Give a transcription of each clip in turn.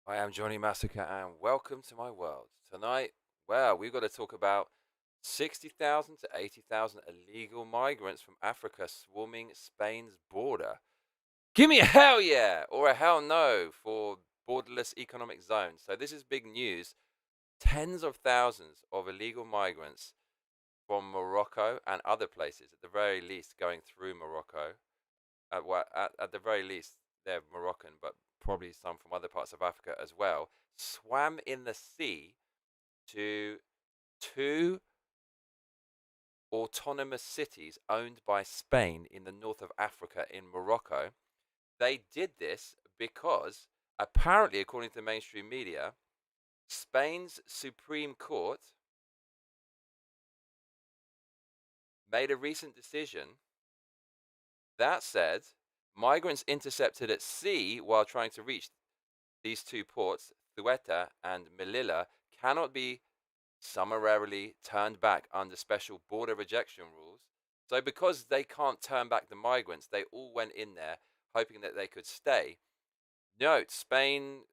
I am Johnny Massacre, and welcome to my world. Tonight, well, we've got to talk about 60,000 to 80,000 illegal migrants from Africa swarming Spain's border. Give me a hell yeah or a hell no for borderless economic zones. So this is big news. Tens of thousands of illegal migrants from Morocco and other places, at the very least, going through Morocco. At the very least, they're Moroccan, but probably some from other parts of Africa as well, swam in the sea to two autonomous cities owned by Spain in the north of Africa in Morocco. They did this because, apparently, according to the mainstream media, Spain's Supreme Court made a recent decision that said migrants intercepted at sea while trying to reach these two ports, Cueta and Melilla, cannot be summarily turned back under special border rejection rules. So because they can't turn back the migrants, they all went in there hoping that they could stay. Note, Spain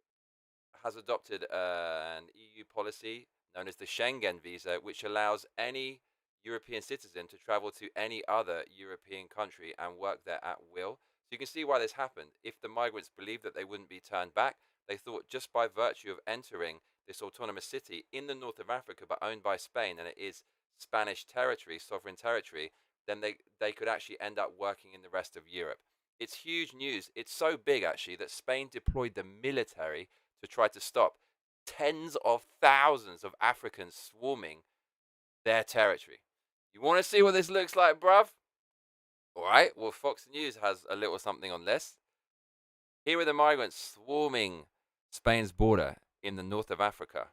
has adopted an EU policy known as the Schengen visa, which allows any European citizen to travel to any other European country and work there at will. So you can see why this happened. If the migrants believed that they wouldn't be turned back, they thought just by virtue of entering this autonomous city in the north of Africa, but owned by Spain, and it is Spanish territory, sovereign territory, then they could actually end up working in the rest of Europe. It's huge news. It's so big, actually, that Spain deployed the military to try to stop tens of thousands of Africans swarming their territory. You want to see what this looks like, bruv? All right, well, Fox News has a little something on this. Here are the migrants swarming Spain's border in the north of Africa.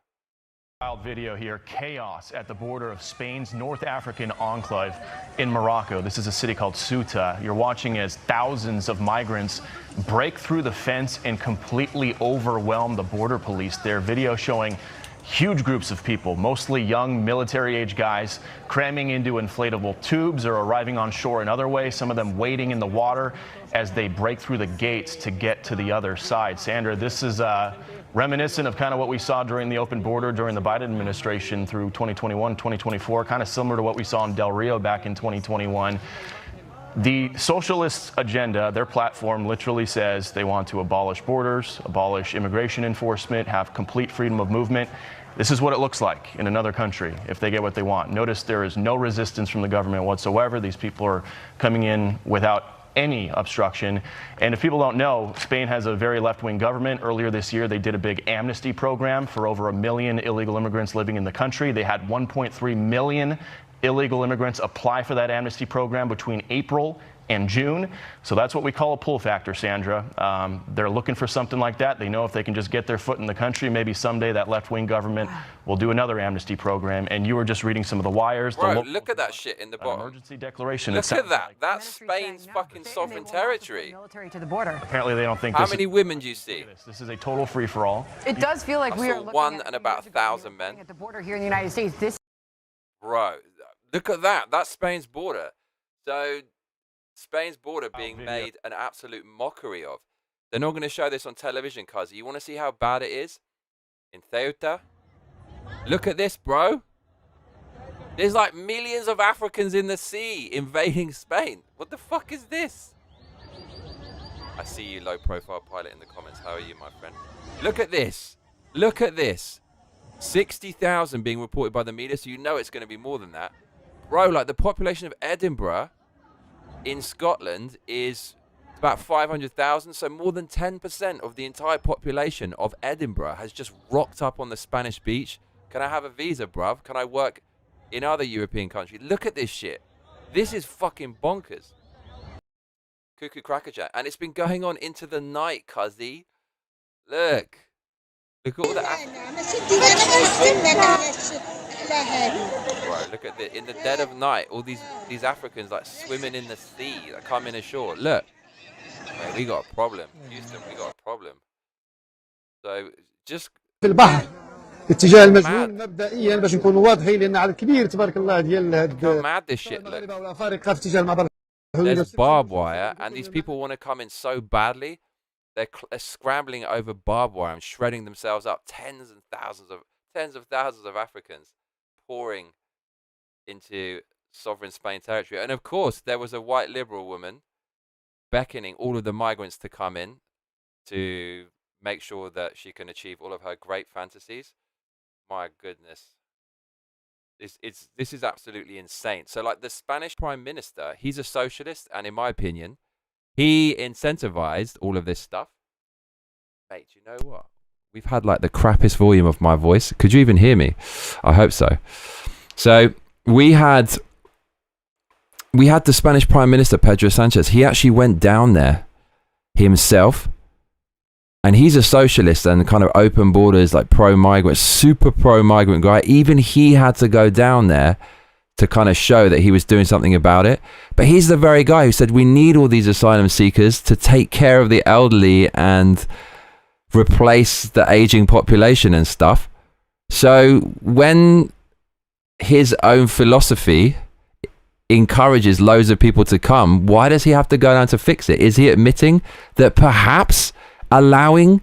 Wild video here, chaos at the border of Spain's North African enclave in Morocco. This is a city called Ceuta. You're watching as thousands of migrants break through the fence and completely overwhelm the border police. Their video showing huge groups of people, mostly young military-age guys, cramming into inflatable tubes or arriving on shore in other ways, some of them wading in the water as they break through the gates to get to the other side. Sandra, this is reminiscent of kind of what we saw during the open border during the Biden administration through 2021, 2024, kind of similar to what we saw in Del Rio back in 2021. The socialist agenda, their platform literally says they want to abolish borders, abolish immigration enforcement, have complete freedom of movement. This is what it looks like in another country if they get what they want. Notice there is no resistance from the government whatsoever. These people are coming in without any obstruction. And if people don't know, Spain has a very left-wing government. Earlier this year, they did a big amnesty program for over 1 million illegal immigrants living in the country. They had 1.3 million illegal immigrants apply for that amnesty program between April and June. So that's what we call a pull factor, Sandra. They're looking for something like that. They know if they can just get their foot in the country, maybe someday that left-wing government will do another amnesty program. And you were just reading some of the wires. Bro, look at that shit in the bottom. Emergency declaration. Look at that. That's Spain's fucking sovereign territory. Military to the border. Apparently they don't think How many women do you see? This is a total free-for-all. It does feel like I we are saw looking one at and about 1,000 men. at the border here in the United States. This Bro, look at that. That's Spain's border. So Spain's border being made an absolute mockery of. They're not going to show this on television, cuz. You want to see how bad it is? In Ceuta? Look at this, bro. There's like millions of Africans in the sea invading Spain. What the fuck is this? I see you, low-profile pilot, in the comments. How are you, my friend? Look at this. Look at this. 60,000 being reported by the media, so you know it's going to be more than that. Bro, like the population of Edinburgh in Scotland is about 500,000, so more than 10% of the entire population of Edinburgh has just rocked up on the Spanish beach. Can I have a visa, bruv? Can I work in other European countries? Look at this shit. This is fucking bonkers. Cuckoo crackerjack. And it's been going on into the night, cuzzy. Look. Look at all the Right, look at this. In the dead of night, all these Africans like swimming in the sea, like coming ashore. Look. Mate, we got a problem. Houston, we got a problem. So just في البحر اتجاه المجنون مبدئيا باش نكونوا واضحين لان عدد كبير تبارك الله ديال how mad this shit looks. والافارقه في اتجاه المعبر. There's barbed wire, and these people want to come in so badly. They're scrambling over barbed wire and shredding themselves up. Tens of thousands of Africans pouring into sovereign Spain territory. And of course, there was a white liberal woman beckoning all of the migrants to come in to make sure that she can achieve all of her great fantasies. My goodness. This is absolutely insane. So like the Spanish prime minister, he's a socialist, and in my opinion, he incentivized all of this stuff. Mate, you know what? We've had like the crappiest volume of my voice. Could you even hear me? I hope so. So we had the Spanish prime minister, Pedro Sanchez. He actually went down there himself. And he's a socialist and kind of open borders, like pro-migrant, super pro-migrant guy. Even he had to go down there to kind of show that he was doing something about it. But he's the very guy who said we need all these asylum seekers to take care of the elderly and replace the aging population and stuff. So when his own philosophy encourages loads of people to come, why does he have to go down to fix it? Is he admitting that perhaps allowing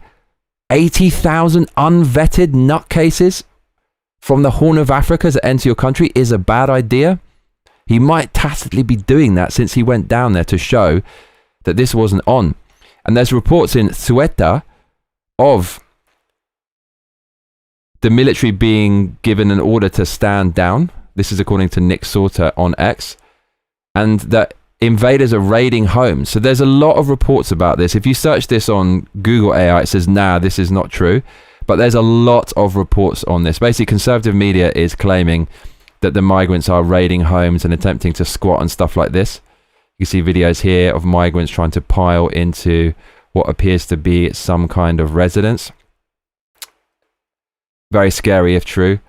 80,000 unvetted nutcases from the Horn of Africa to enter your country is a bad idea? He might tacitly be doing that since he went down there to show that this wasn't on. And there's reports in Cueta of the military being given an order to stand down. This is according to Nick Sauter on X. And that invaders are raiding homes. So there's a lot of reports about this. If you search this on Google AI, it says, nah, this is not true. But there's a lot of reports on this. Basically, conservative media is claiming that the migrants are raiding homes and attempting to squat and stuff like this. You see videos here of migrants trying to pile into what appears to be some kind of residence. Very scary if true.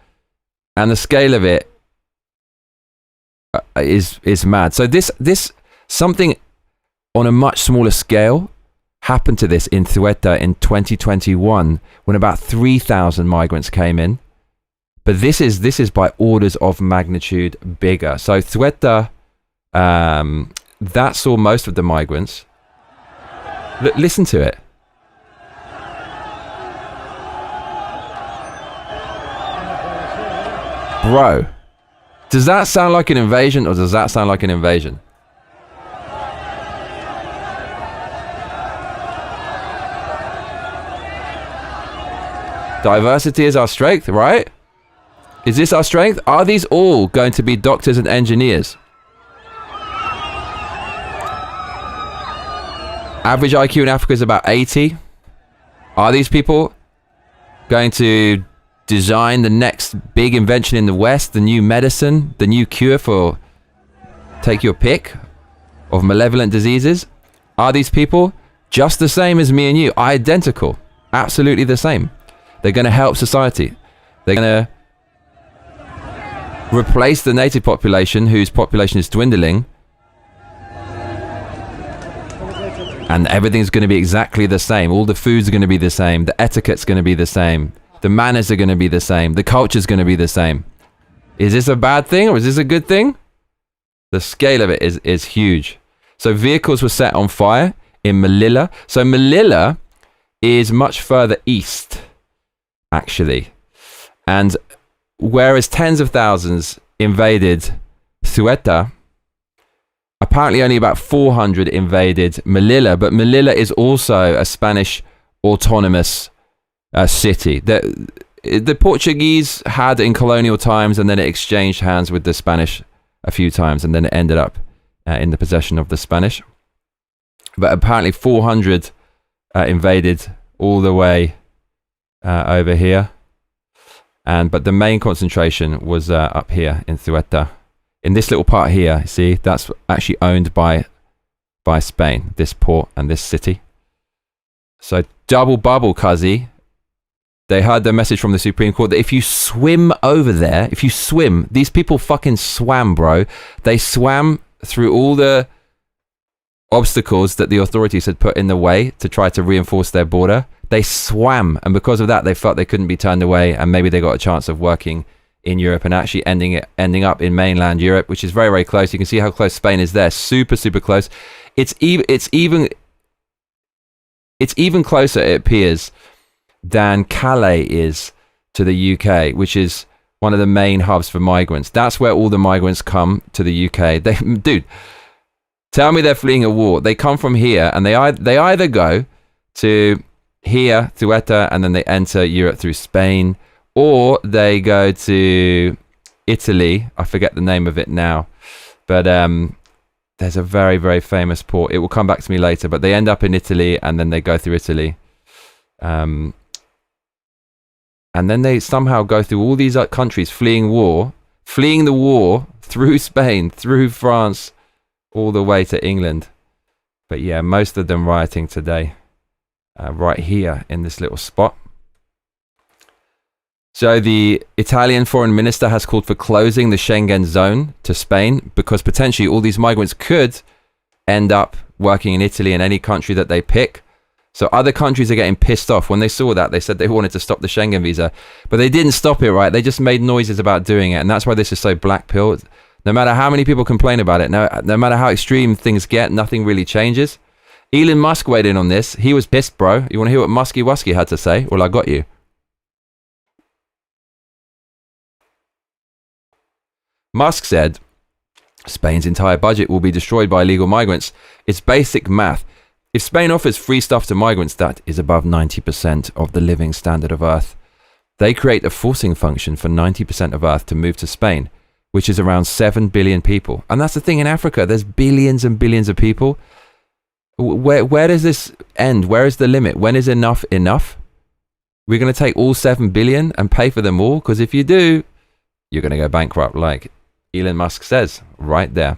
And the scale of it is mad. So this something on a much smaller scale happened to this in Cueta in 2021 when about 3,000 migrants came in. But this is by orders of magnitude bigger. So Cueta, that saw most of the migrants. Listen to it. Bro, does that sound like an invasion or does that sound like an invasion? Diversity is our strength, right? Is this our strength? Are these all going to be doctors and engineers? Average IQ in Africa is about 80. Are these people going to design the next big invention in the West, the new medicine, the new cure for, take your pick, of malevolent diseases? Are these people just the same as me and you? Identical. Absolutely the same. They're going to help society. They're going to replace the native population, whose population is dwindling. And everything's going to be exactly the same. All the food's going to be the same. The etiquette's going to be the same. The manners are going to be the same. The culture's going to be the same. Is this a bad thing or is this a good thing? The scale of it is huge. So vehicles were set on fire in Melilla. So Melilla is much further east, actually. And whereas tens of thousands invaded Cueta, apparently only about 400 invaded Melilla. But Melilla is also a Spanish autonomous city. The Portuguese had in colonial times, and then it exchanged hands with the Spanish a few times, and then it ended up in the possession of the Spanish. But apparently 400 invaded all the way over here. But the main concentration was up here in Cueta. In this little part here, see, that's actually owned by Spain, this port and this city. So double bubble, cuzzy. They heard the message from the Supreme Court that if you swim over there, if you swim, these people fucking swam, bro. They swam through all the obstacles that the authorities had put in the way to try to reinforce their border. They swam, and because of that, they felt they couldn't be turned away, and maybe they got a chance of working in Europe and actually ending up in mainland Europe, which is very, very close. You can see how close Spain is there. Super, super close. It's even it's even closer, it appears, than Calais is to the UK, which is one of the main hubs for migrants. That's where all the migrants come to the UK. Dude, tell me they're fleeing a war. They come from here, and they either go to here, Cueta, and then they enter Europe through Spain, or they go to Italy. I forget the name of it now, but there's a very, very famous port. It will come back to me later, but they end up in Italy, and then they go through Italy. And then they somehow go through all these countries fleeing the war through Spain, through France, all the way to England. But yeah, most of them rioting today, right here in this little spot. So the Italian foreign minister has called for closing the Schengen zone to Spain because potentially all these migrants could end up working in Italy and any country that they pick. So other countries are getting pissed off. When they saw that, they said they wanted to stop the Schengen visa, but they didn't stop it, right? They just made noises about doing it. And that's why this is so black pill. No matter how many people complain about it, no matter how extreme things get, nothing really changes. Elon Musk weighed in on this. He was pissed, bro. You want to hear what Musky Wusky had to say? Well, I got you. Musk said, Spain's entire budget will be destroyed by illegal migrants. It's basic math. If Spain offers free stuff to migrants, that is above 90% of the living standard of Earth. They create a forcing function for 90% of Earth to move to Spain, which is around 7 billion people. And that's the thing in Africa. There's billions and billions of people. Where does this end? Where is the limit? When is enough enough? We're going to take all 7 billion and pay for them all? Because if you do, you're going to go bankrupt, like Elon Musk says right there.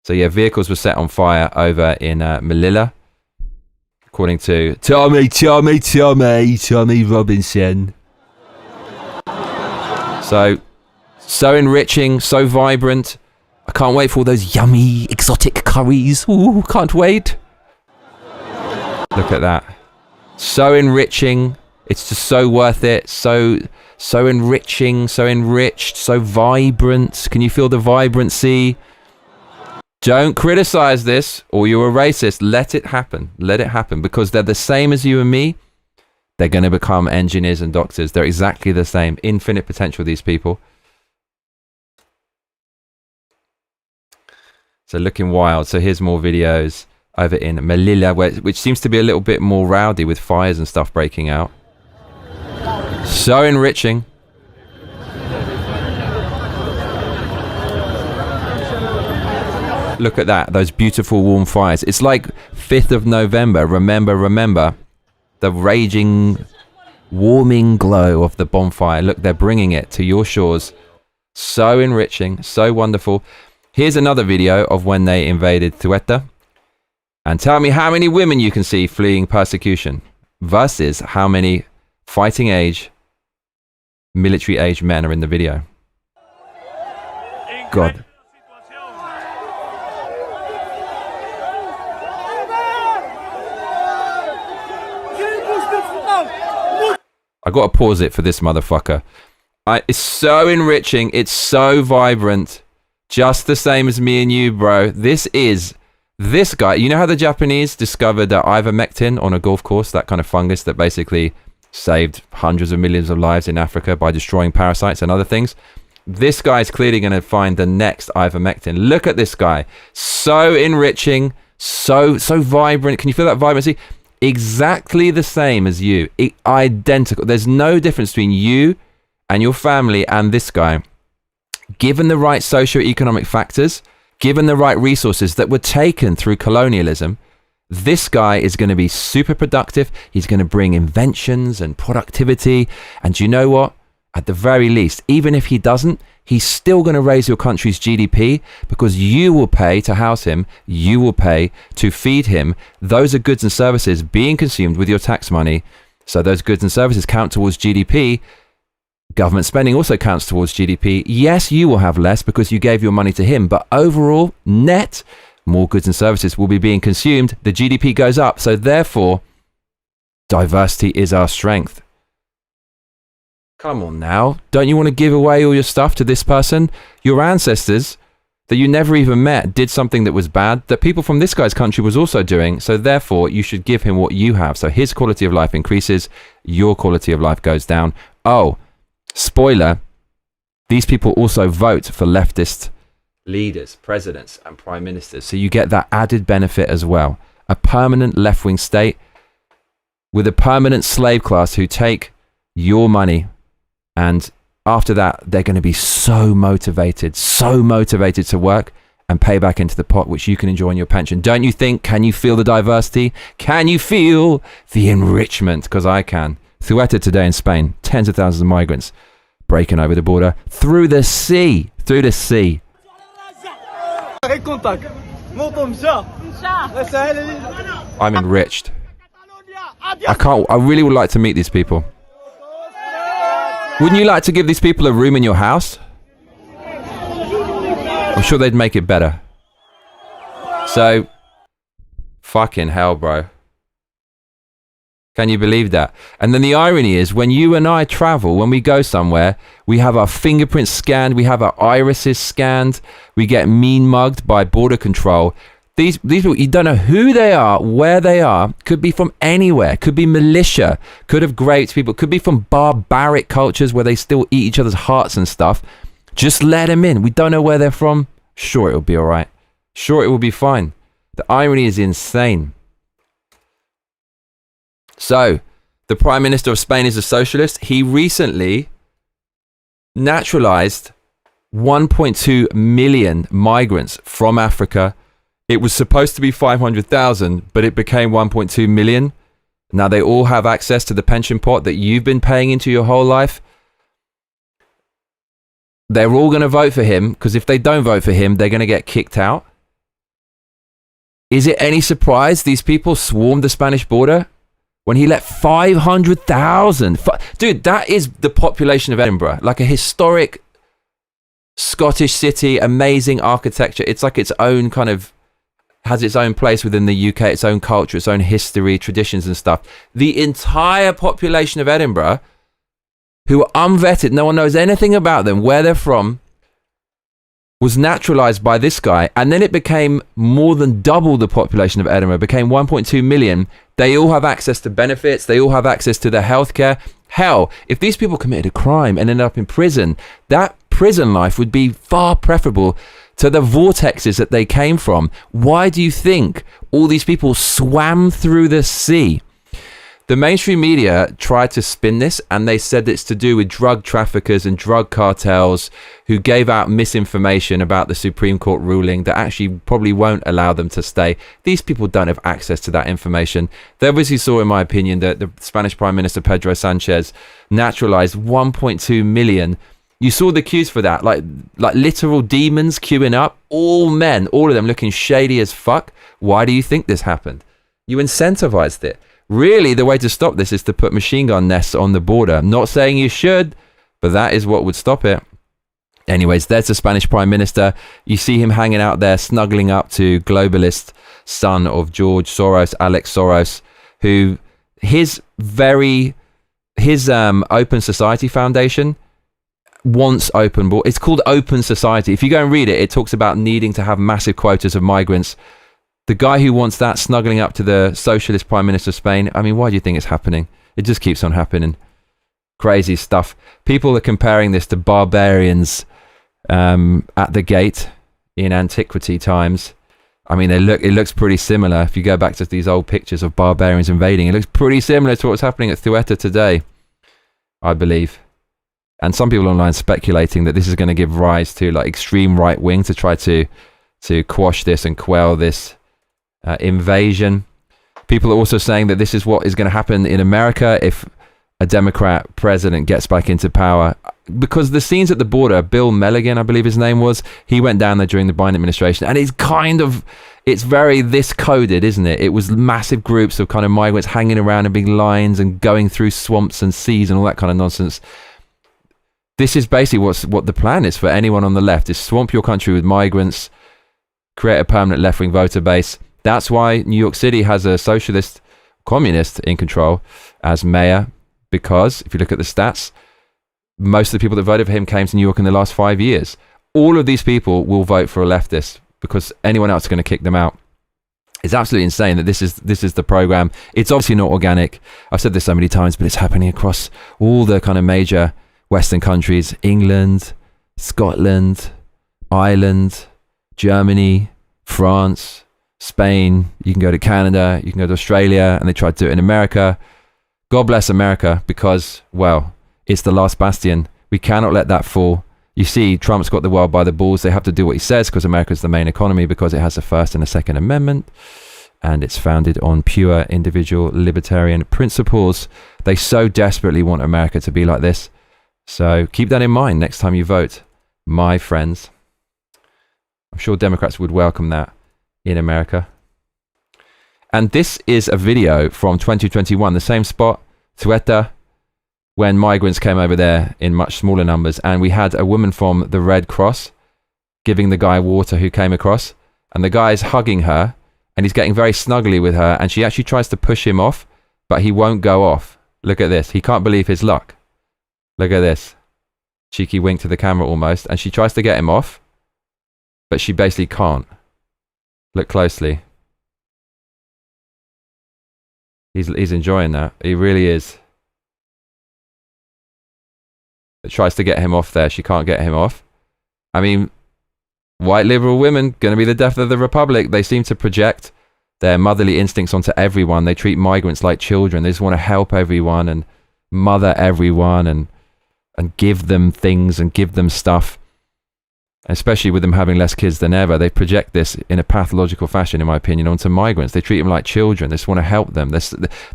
So yeah, vehicles were set on fire over in Melilla, according to Tommy Robinson. So enriching, so vibrant. I can't wait for all those yummy exotic curries. Ooh, can't wait. Look at that. So enriching. It's just so worth it. So enriching, so enriched, so vibrant. Can you feel the vibrancy? Don't criticize this or you're a racist. Let it happen. Let it happen because they're the same as you and me. They're going to become engineers and doctors. They're exactly the same. Infinite potential, these people. So looking wild. So here's more videos over in Melilla, which seems to be a little bit more rowdy with fires and stuff breaking out. So enriching. Look at that, those beautiful warm fires. It's like 5th of November. Remember the raging, warming glow of the bonfire. Look, they're bringing it to your shores. So enriching, so wonderful. Here's another video of when they invaded Cueta. And tell me how many women you can see fleeing persecution versus how many fighting age, military age men are in the video. God. I gotta pause it for this motherfucker. It's so enriching. It's so vibrant. Just the same as me and you, bro. This guy. You know how the Japanese discovered ivermectin on a golf course? That kind of fungus that basically saved hundreds of millions of lives in Africa by destroying parasites and other things. This guy's clearly going to find the next ivermectin. Look at this guy. So enriching. So vibrant. Can you feel that vibrancy? Exactly the same as you. Identical. There's no difference between you and your family and this guy. Given the right socio-economic factors, given the right resources that were taken through colonialism, this guy is going to be super productive. He's going to bring inventions and productivity. And you know what? At the very least, even if he doesn't, he's still going to raise your country's GDP because you will pay to house him. You will pay to feed him. Those are goods and services being consumed with your tax money. So those goods and services count towards GDP. Government spending also counts towards GDP. Yes, you will have less because you gave your money to him. But overall, net, more goods and services will be being consumed. The GDP goes up. So therefore, diversity is our strength. Come on now. Don't you want to give away all your stuff to this person? Your ancestors, that you never even met did something that was bad, that people from this guy's country was also doing. So therefore, you should give him what you have. So his quality of life increases, your quality of life goes down. Oh, spoiler, these people also vote for leftist leaders, presidents and prime ministers. So you get that added benefit as well. A permanent left-wing state with a permanent slave class who take your money, and after that, they're going to be so motivated to work and pay back into the pot, which you can enjoy in your pension. Don't you think? Can you feel the diversity? Can you feel the enrichment? Because I can. Cueta today in Spain, tens of thousands of migrants breaking over the border through the sea. I'm enriched. I really would like to meet these people. Wouldn't you like to give these people a room in your house? I'm sure they'd make it better. So, fucking hell, bro. Can you believe that? And then the irony is, when you and I travel, when we go somewhere, we have our fingerprints scanned, we have our irises scanned, we get mean mugged by border control. These people, you don't know who they are, where they are, could be from anywhere, could be militia, could have raped people, could be from barbaric cultures where they still eat each other's hearts and stuff. Just let them in. We don't know where they're from. Sure, it'll be all right. Sure, it will be fine. The irony is insane. So, the Prime Minister of Spain is a socialist. He recently naturalized 1.2 million migrants from Africa. It was supposed to be 500,000, but it became 1.2 million. Now they all have access to the pension pot that you've been paying into your whole life. They're all going to vote for him, because if they don't vote for him, they're going to get kicked out. Is it any surprise these people swarmed the Spanish border when he let 500,000? Dude, that is the population of Edinburgh. Like a historic Scottish city, amazing architecture. It's like its own kind of, has its own place within the UK, its own culture, its own history, traditions and stuff. The entire population of Edinburgh, who are unvetted, no one knows anything about them, where they're from, was naturalized by this guy. And then it became more than double the population of Edinburgh, became 1.2 million. They all have access to benefits. They all have access to their healthcare. Hell, if these people committed a crime and ended up in prison, that prison life would be far preferable to the vortexes that they came from. Why do you think all these people swam through the sea? The mainstream media tried to spin this, and they said it's to do with drug traffickers and drug cartels who gave out misinformation about the Supreme Court ruling that actually probably won't allow them to stay. These people don't have access to that information. They obviously saw, in my opinion, that the Spanish Prime Minister Pedro Sanchez naturalized 1.2 million. You saw the queues for that, like literal demons queuing up, all men, all of them looking shady as fuck. Why do you think this happened? You incentivized it. Really, the way to stop this is to put machine gun nests on the border. I'm not saying you should, but that is what would stop it. Anyways, there's the Spanish Prime Minister. You see him hanging out there, snuggling up to globalist son of George Soros, Alex Soros, who his Open Society Foundation wants open border. It's called Open Society. If you go and read it, it talks about needing to have massive quotas of migrants. The guy who wants that snuggling up to the socialist Prime Minister of Spain, I mean, why do you think it's happening? It just keeps on happening. Crazy stuff. People are comparing this to barbarians at the gate in antiquity times. I mean, it looks pretty similar. If you go back to these old pictures of barbarians invading, it looks pretty similar to what's happening at Cueta today, I believe. And some people online speculating that this is going to give rise to like extreme right wing to try to quash this and quell this invasion. People are also saying that this is what is going to happen in America if a Democrat president gets back into power, because the scenes at the border, Bill Milligan, I believe his name was, he went down there during the Biden administration, and it's very this coded, isn't it? It was massive groups of kind of migrants hanging around in big lines and going through swamps and seas and all that kind of nonsense. This is basically what the plan is for anyone on the left, is swamp your country with migrants, create a permanent left-wing voter base. That's why New York City has a socialist communist in control as mayor, because if you look at the stats, most of the people that voted for him came to New York in the last 5 years. all of these people will vote for a leftist because anyone else is going to kick them out. It's absolutely insane that this is the program. It's obviously not organic. I've said this so many times, but it's happening across all the kind of major Western countries: England, Scotland, Ireland, Germany, France, Spain. You can go to Canada, you can go to Australia, and they tried to do it in America. God bless America, because, well, it's the last bastion. We cannot let that fall. You see, Trump's got the world by the balls. They have to do what he says because America's the main economy, because it has the First and the Second Amendment, and it's founded on pure individual libertarian principles. They so desperately want America to be like this. So keep that in mind next time you vote, my friends. I'm sure Democrats would welcome that in America. And this is a video from 2021, the same spot, Cueta, when migrants came over there in much smaller numbers, and we had a woman from the Red Cross giving the guy water who came across, and the guy's hugging her, and he's getting very snuggly with her, and she actually tries to push him off, but he won't go off. Look at this. He can't believe his luck. Look at this. Cheeky wink to the camera almost, and she tries to get him off, but she basically can't. Look closely. He's enjoying that. He really is. It tries to get him off there. She can't get him off. I mean, white liberal women, going to be the death of the republic. They seem to project their motherly instincts onto everyone. They treat migrants like children. They just want to help everyone and mother everyone and give them things and give them stuff. Especially with them having less kids than ever, they project this in a pathological fashion, in my opinion, onto migrants. They treat them like children. They just want to help them.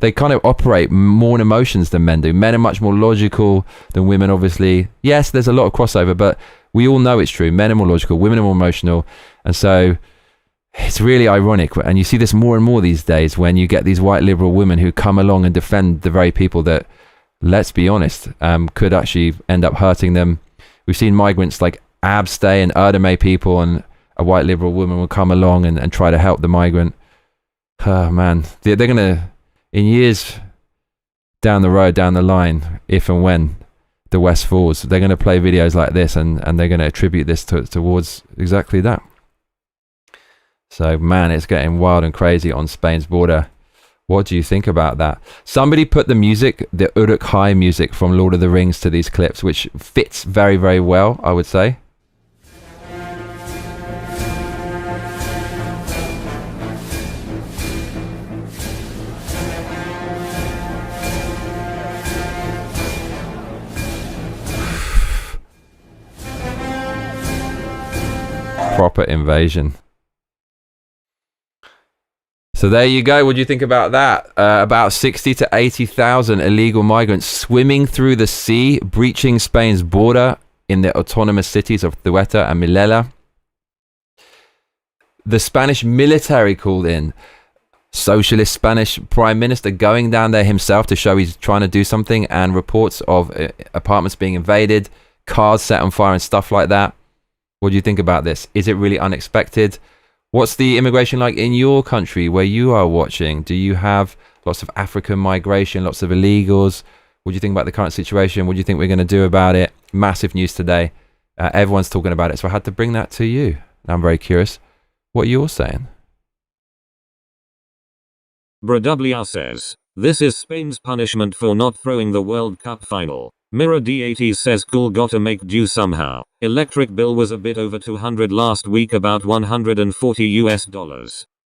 They kind of operate more in emotions than men do. Men are much more logical than women, obviously. Yes, there's a lot of crossover, but we all know it's true. Men are more logical, women are more emotional. And so it's really ironic. And you see this more and more these days when you get these white liberal women who come along and defend the very people that, let's be honest, could actually end up hurting them. We've seen migrants like Abstay and Erdeme people, and a white liberal woman will come along and try to help the migrant. Oh man, they're gonna, in years down the road, down the line, if and when the West falls, they're gonna play videos like this and they're gonna attribute this towards exactly that. So man, it's getting wild and crazy on Spain's border. What do you think about that? Somebody put the music, the Uruk-hai music from Lord of the Rings to these clips, which fits very, very well, I would say. Proper invasion. So there you go. What do you think about that? About 60 to 80,000 illegal migrants swimming through the sea, breaching Spain's border in the autonomous cities of Ceuta and Melilla. The Spanish military called in. Socialist Spanish Prime Minister going down there himself to show he's trying to do something, and reports of apartments being invaded, cars set on fire and stuff like that. What do you think about this? Is it really unexpected? What's the immigration like in your country where you are watching? Do you have lots of African migration, lots of illegals? What do you think about the current situation? What do you think we're going to do about it? Massive news today. Everyone's talking about it, so I had to bring that to you. I'm very curious what you're saying. Bradublia says, this is Spain's punishment for not throwing the World Cup final. Mirror D80 says cool, gotta make do somehow. Electric bill was a bit over 200 last week, about $140 US.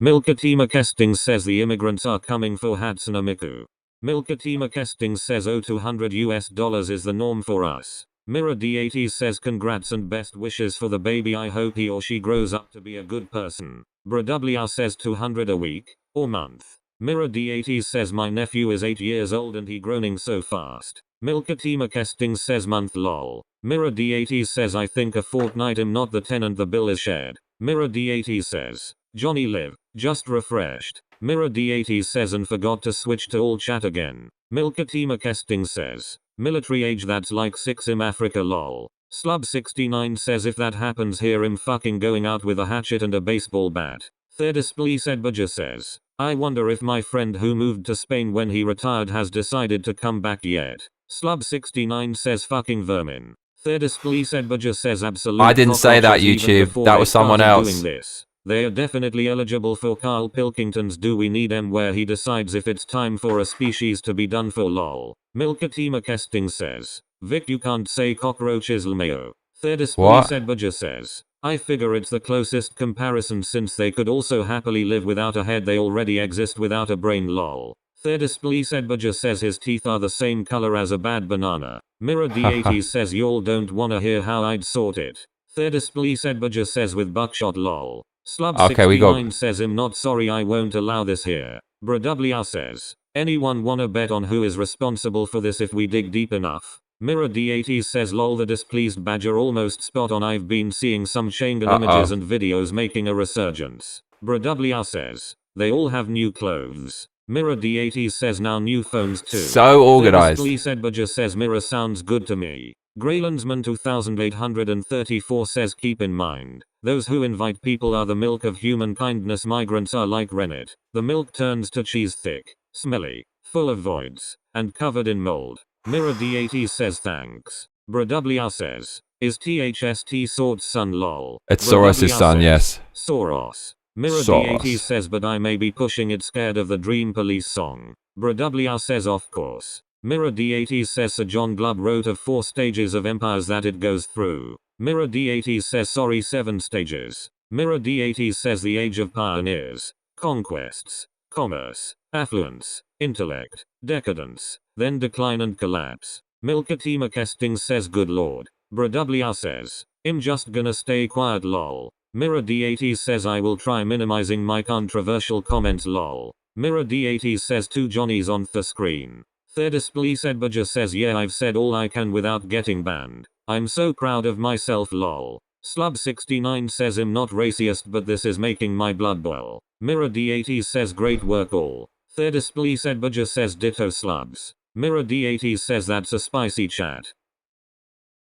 Milkatima Kesting says the immigrants are coming for Hatsune Miku. Milkatima Kesting says $200 US is the norm for us. Mirror D80 says congrats and best wishes for the baby, I hope he or she grows up to be a good person. Bradublia says 200 a week or month. Mirror D80 says my nephew is 8 years old and he groaning so fast. Milkatima Kesting says month lol. Mirror D80 says I think a fortnight am not the tenant, the bill is shared. Mirror D80 says Johnny live, just refreshed. Mirror D80 says and forgot to switch to all chat again. Milkatima Kesting says military age, that's like 6 in Africa lol. Slub69 says if that happens here I'm fucking going out with a hatchet and a baseball bat. Thirdesplee Sedbaja says I wonder if my friend who moved to Spain when he retired has decided to come back yet. Slub69 says fucking vermin. Thirdesply Sedbaja says absolute. I didn't say that, cockroaches even YouTube. before That they was someone started else. doing this. They are definitely eligible for Carl Pilkington's Do We Need Em, where he decides if it's time for a species to be done for lol. Milkatima Kesting says, Vic, you can't say cockroaches lmao. Thirdesply What? Sedbaja says, I figure it's the closest comparison since they could also happily live without a head, they already exist without a brain lol. Thirdesply Sedbaja says his teeth are the same color as a bad banana. Mirror D80 says y'all don't wanna hear how I'd sort it. Thirdesply Sedbaja says with buckshot lol. Okay, we got... Slub69 says I'm not sorry, I won't allow this here. Bradwr says, anyone wanna bet on who is responsible for this if we dig deep enough? Mirror D80 says lol, the displeased badger almost spot on, I've been seeing some Schengen images and videos making a resurgence. Bradwr says, they all have new clothes. Mirror D80 says now new phones too. So organized. Sedbaja says mirror sounds good to me. Greylandsman 2834 says keep in mind, those who invite people are the milk of human kindness. Migrants are like rennet. The milk turns to cheese, thick, smelly, full of voids, and covered in mold. Mirror D80 says thanks. Bradwr says, is THST Sword's son lol? It's Soros' son, yes. Soros. Mirror Soros. D80 says but I may be pushing it, scared of the Dream Police song. Bradwr says of course. Mirror D80 says Sir John Glubb wrote of 4 stages of empires that it goes through. Mirror D80 says sorry 7 stages. Mirror D80 says the age of pioneers, conquests, commerce, affluence, intellect, decadence, then decline and collapse. Milkatima Kesting says good lord. Bradwr says, I'm just gonna stay quiet lol. Mirror D80 says I will try minimizing my controversial comments lol. Mirror D80 says 2 Johnnies on the screen. Thirdesply Sedbaja says yeah, I've said all I can without getting banned. I'm so proud of myself lol. Slub69 says I'm not racist but this is making my blood boil. Mirror D80 says great work all. Thirdesply Sedbaja says ditto slubs. Mirror D80 says that's a spicy chat.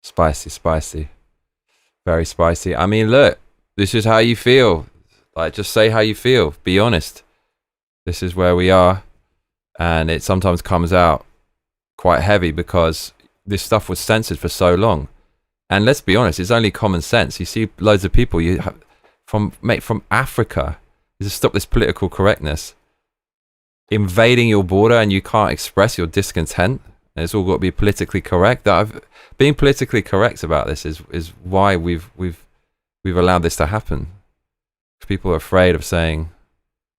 Spicy, spicy. Very spicy. I mean, look, this is how you feel. Like, just say how you feel. Be honest. This is where we are. And it sometimes comes out quite heavy because this stuff was censored for so long. And let's be honest, it's only common sense. You see loads of people from Africa, just stop this political correctness, invading your border, and you can't express your discontent. And it's all got to be politically correct. Being politically correct about this is why we've allowed this to happen. People are afraid of saying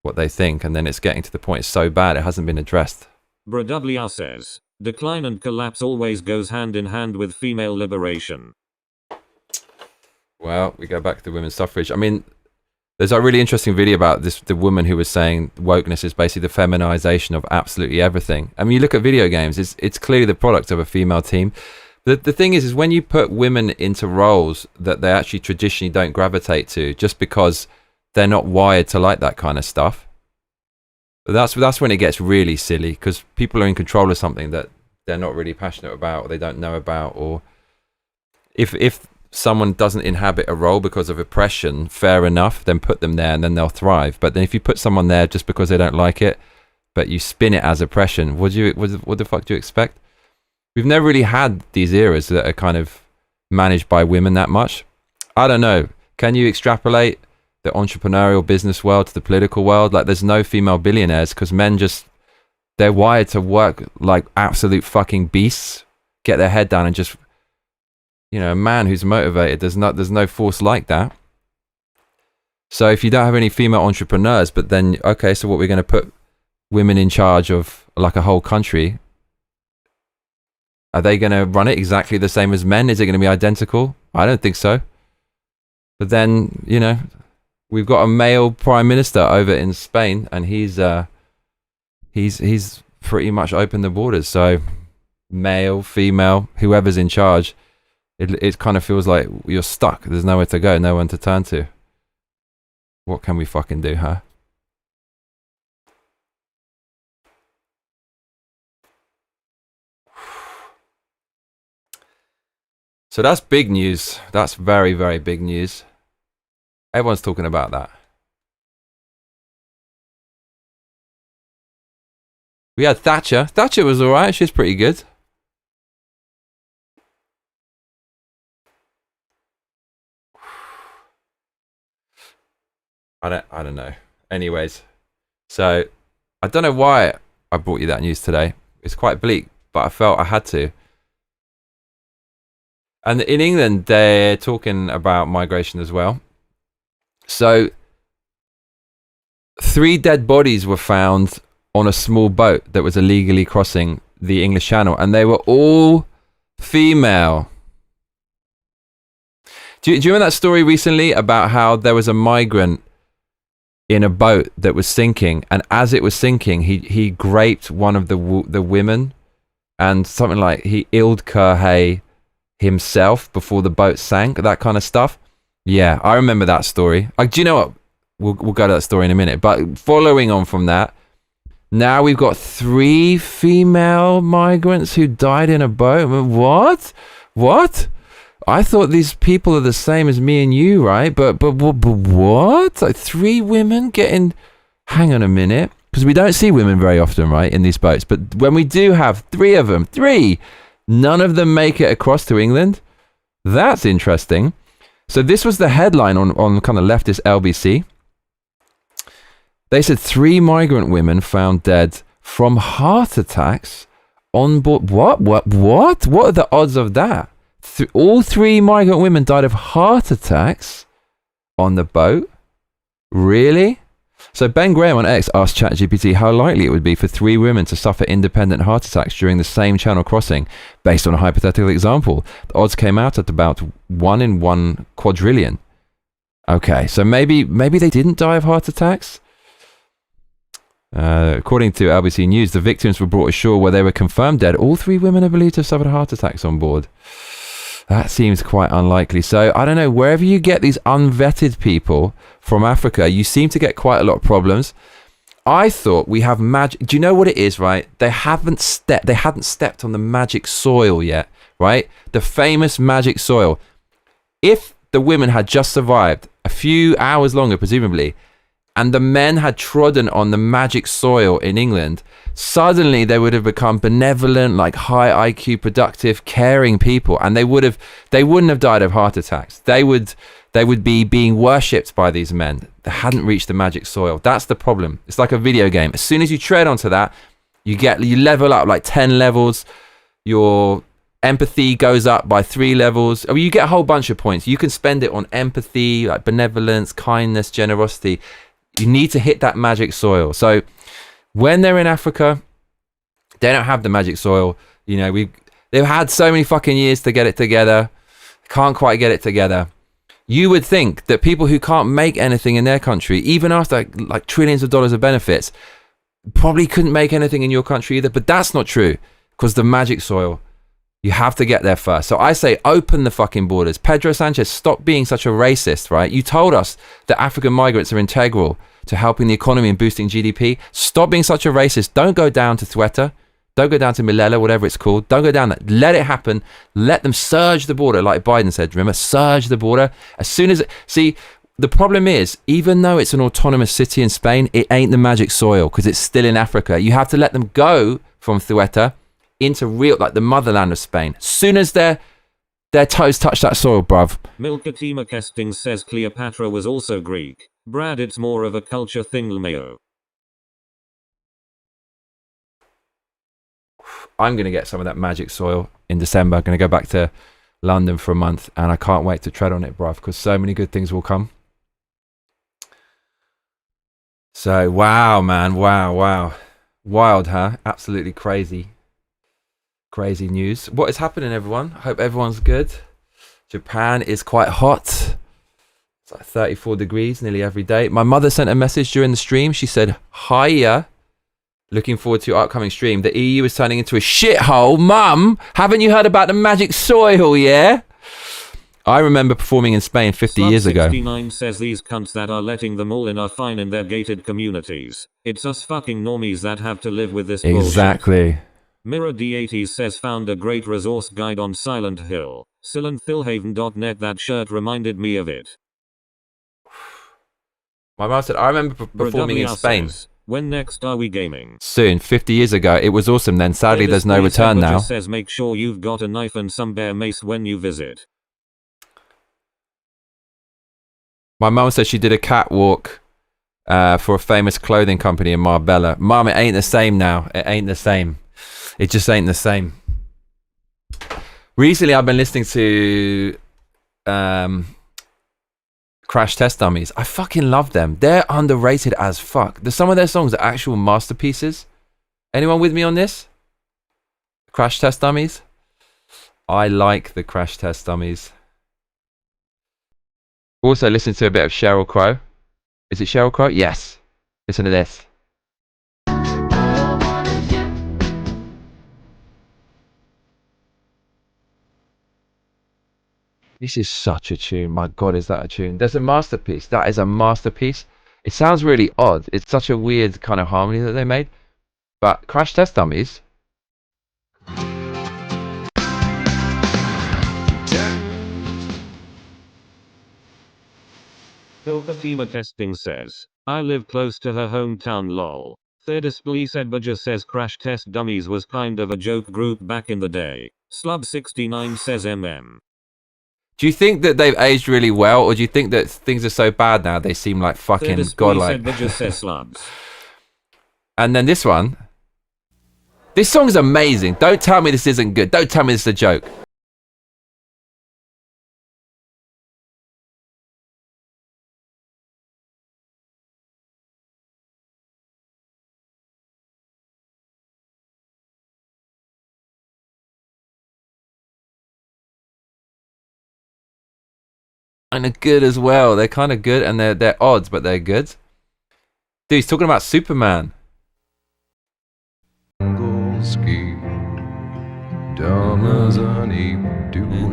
what they think, and then it's getting to the point it's so bad it hasn't been addressed. Bradwr says, decline and collapse always goes hand in hand with female liberation. Well, we go back to the women's suffrage. I mean, there's a really interesting video about the woman who was saying wokeness is basically the feminization of absolutely everything. I mean, you look at video games, it's clearly the product of a female team. The thing is when you put women into roles that they actually traditionally don't gravitate to, just because they're not wired to like that kind of stuff, that's when it gets really silly, because people are in control of something that they're not really passionate about, or they don't know about. Or if someone doesn't inhabit a role because of oppression, fair enough, then put them there and then they'll thrive. But then if you put someone there just because they don't like it, but you spin it as oppression, what the fuck do you expect? We've never really had these eras that are kind of managed by women that much. I don't know. Can you extrapolate the entrepreneurial business world to the political world? Like, there's no female billionaires because men they're wired to work like absolute fucking beasts, get their head down and just, a man who's motivated, there's no force like that. So if you don't have any female entrepreneurs, but then, okay, so what, we're going to put women in charge of like a whole country? Are they going to run it exactly the same as men? Is it going to be identical? I don't think so. But then, we've got a male prime minister over in Spain, and he's pretty much opened the borders. So male, female, whoever's in charge, it kind of feels like you're stuck. There's nowhere to go, no one to turn to. What can we fucking do, huh? So that's big news. That's very, very big news. Everyone's talking about that. We had Thatcher. Thatcher was alright. She's pretty good. I don't know. Anyways, so I don't know why I brought you that news today. It's quite bleak, but I felt I had to. And in England, they're talking about migration as well. So 3 dead bodies were found on a small boat that was illegally crossing the English Channel, and they were all female. Do you remember that story recently about how there was a migrant in a boat that was sinking, and as it was sinking, he raped one of the women, and something like he illed Kerhay himself before the boat sank, that kind of stuff? Yeah, I remember that story. Do you know what? We'll go to that story in a minute. But following on from that, now we've got 3 female migrants who died in a boat. What? I thought these people are the same as me and you, right? But what? Like 3 women getting... Hang on a minute. Because we don't see women very often, right, in these boats. But when we do have 3 of them, 3, none of them make it across to England. That's interesting. So this was the headline on kind of leftist LBC. They said 3 migrant women found dead from heart attacks on board. What? What are the odds of that? All 3 migrant women died of heart attacks on the boat? Really? So Ben Graham on X asked ChatGPT how likely it would be for 3 women to suffer independent heart attacks during the same channel crossing, based on a hypothetical example. The odds came out at about 1 in 1 quadrillion. Okay, so maybe they didn't die of heart attacks? According to LBC News, the victims were brought ashore where they were confirmed dead. All 3 women are believed to have suffered heart attacks on board. That seems quite unlikely. So, I don't know, wherever you get these unvetted people from Africa, you seem to get quite a lot of problems. I thought we have magic. Do you know what it is, right? They hadn't stepped on the magic soil yet, right? The famous magic soil. If the women had just survived a few hours longer, presumably, and the men had trodden on the magic soil in England, suddenly they would have become benevolent, like high IQ, productive, caring people, and they wouldn't have died of heart attacks. They would be being worshipped by these men. They hadn't reached the magic soil. That's the problem. It's like a video game. As soon as you tread onto that, you level up like 10 levels. Your empathy goes up by 3 levels. I mean, you get a whole bunch of points. You can spend it on empathy, like benevolence, kindness, generosity. You need to hit that magic soil. So when they're in Africa, they don't have the magic soil. You know, they've had so many fucking years to get it together. Can't quite get it together. You would think that people who can't make anything in their country, even after like trillions of dollars of benefits, probably couldn't make anything in your country either. But that's not true, because the magic soil, you have to get there first. So I say open the fucking borders. Pedro Sanchez, stop being such a racist, right? You told us that African migrants are integral to helping the economy and boosting GDP. Stop being such a racist. Don't go down to Cueta. Don't go down to Milella, whatever it's called. Don't go down there. Let it happen. Let them surge the border, like Biden said. Remember, surge the border. As soon as see, the problem is, even though it's an autonomous city in Spain, it ain't the magic soil, because it's still in Africa. You have to let them go from Cueta into real, like the motherland of Spain. As soon as their toes touch that soil, bruv. Milkatima Kesting says Cleopatra was also Greek. Brad, it's more of a culture thing, Lmao. I'm going to get some of that magic soil in December. I'm going to go back to London for a month, and I can't wait to tread on it, bruv, because so many good things will come. So, wow, man. Wow. Wild, huh? Absolutely crazy. Crazy news. What is happening, everyone? Hope everyone's good. Japan is quite hot. It's like 34 degrees nearly every day. My mother sent a message during the stream. She said, hiya. Looking forward to your upcoming stream. The EU is turning into a shithole. Mum, haven't you heard about the magic soil, yeah? I remember performing in Spain 50 years ago. 69 says these cunts that are letting them all in are fine in their gated communities. It's us fucking normies that have to live with this bullshit. Exactly. Mirror D80s says found a great resource guide on Silent Hill. SilentHillhaven.net. That shirt reminded me of it. My mum said, I remember performing in Spain. Says, when next are we gaming? Soon, 50 years ago. It was awesome then. Sadly, there's no return now. Says make sure you've got a knife and some bear mace when you visit. My mum said she did a catwalk for a famous clothing company in Marbella. Mom, it ain't the same now. It ain't the same. It just ain't the same. Recently, I've been listening to Crash Test Dummies. I fucking love them. They're underrated as fuck. Some of their songs are actual masterpieces. Anyone with me on this? Crash Test Dummies? I like the Crash Test Dummies. Also, listen to a bit of Sheryl Crow. Is it Sheryl Crow? Yes. Listen to this. This is such a tune. My God, is that a tune? There's a masterpiece. That is a masterpiece. It sounds really odd. It's such a weird kind of harmony that they made. But Crash Test Dummies. Fatima Testing says, I live close to her hometown lol. Thirdisplay said Budger says Crash Test Dummies was kind of a joke group back in the day. Slub69 says Do you think that they've aged really well, or do you think that things are so bad now they seem like fucking godlike? Said Budger says slubs. And then this one. This song's amazing. Don't tell me this isn't good. Don't tell me this is a joke. Kind of good as well. They're kind of good, and they're odds, but they're good. Dude, he's talking about Superman. In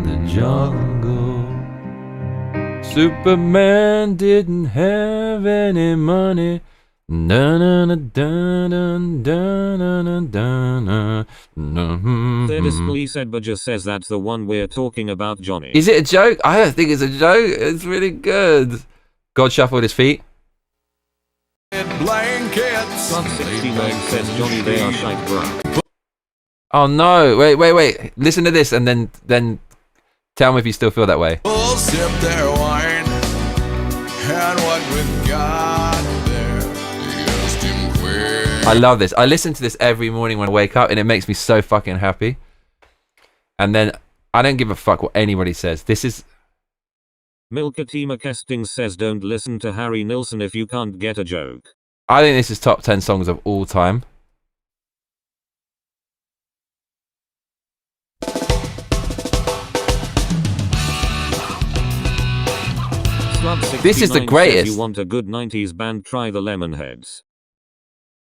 the jungle, Superman didn't have any money. Thirdisplay said Budger says that's the one we're talking about, Johnny. Is it a joke? I don't think it's a joke. It's really good. God shuffled his feet. Slub69 says Johnny they are shite bro. Oh no, wait. Listen to this and then tell me if you still feel that way. We'll sip their wine, and what we've got there is Tim Quinn. I love this. I listen to this every morning when I wake up and it makes me so fucking happy. And then I don't give a fuck what anybody says. This is... Milkatima Kesting says don't listen to Harry Nilsson if you can't get a joke. I think this is top 10 songs of all time. This is the greatest. You want a good 90s band, try the Lemonheads.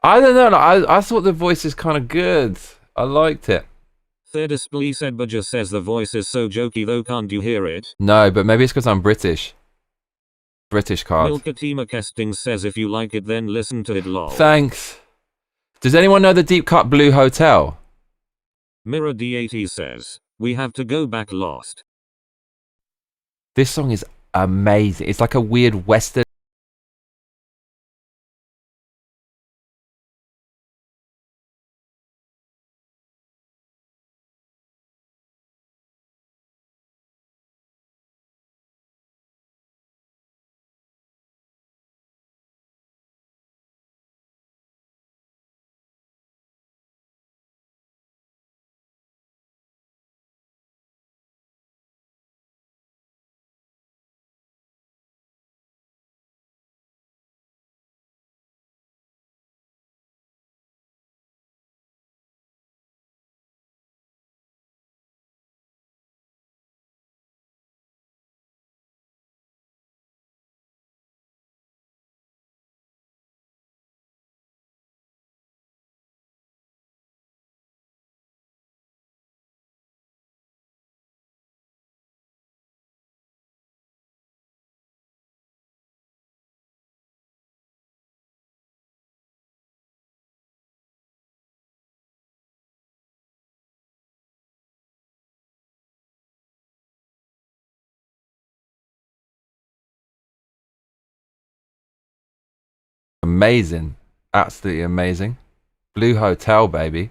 I don't know. I thought the voice is kind of good. I liked it. Thirdisplay said Budger says the voice is so jokey though, can't you hear it? No, but maybe it's because I'm British. British card. Milkatima Kesting says if you like it then listen to it lol. Thanks. Does anyone know the deep cut Blue Hotel? Mirror D80 says, we have to go back lost. This song is amazing. It's like a weird western. Amazing. Absolutely amazing. Blue Hotel, baby.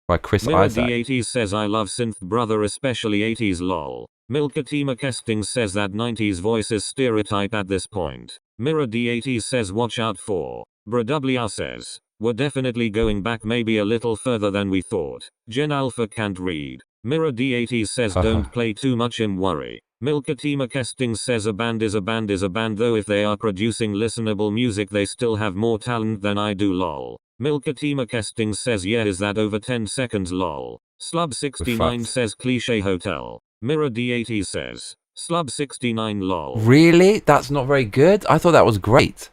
By Chris Mirror Isaac. D80 says I love synth brother, especially 80s lol. Milkatima Kesting says that 90s voice is stereotype at this point. Mirror D80 says watch out for. BrWR says, we're definitely going back maybe a little further than we thought. Gen Alpha can't read. Mirror D80 says don't play too much in worry. Milkatima Kesting says a band is a band is a band though if they are producing listenable music they still have more talent than I do lol. Milkatima Kesting says yeah is that over 10 seconds lol. Slub69 says cliche hotel. Mirror D80 says, Slub69 lol. Really? That's not very good? I thought that was great.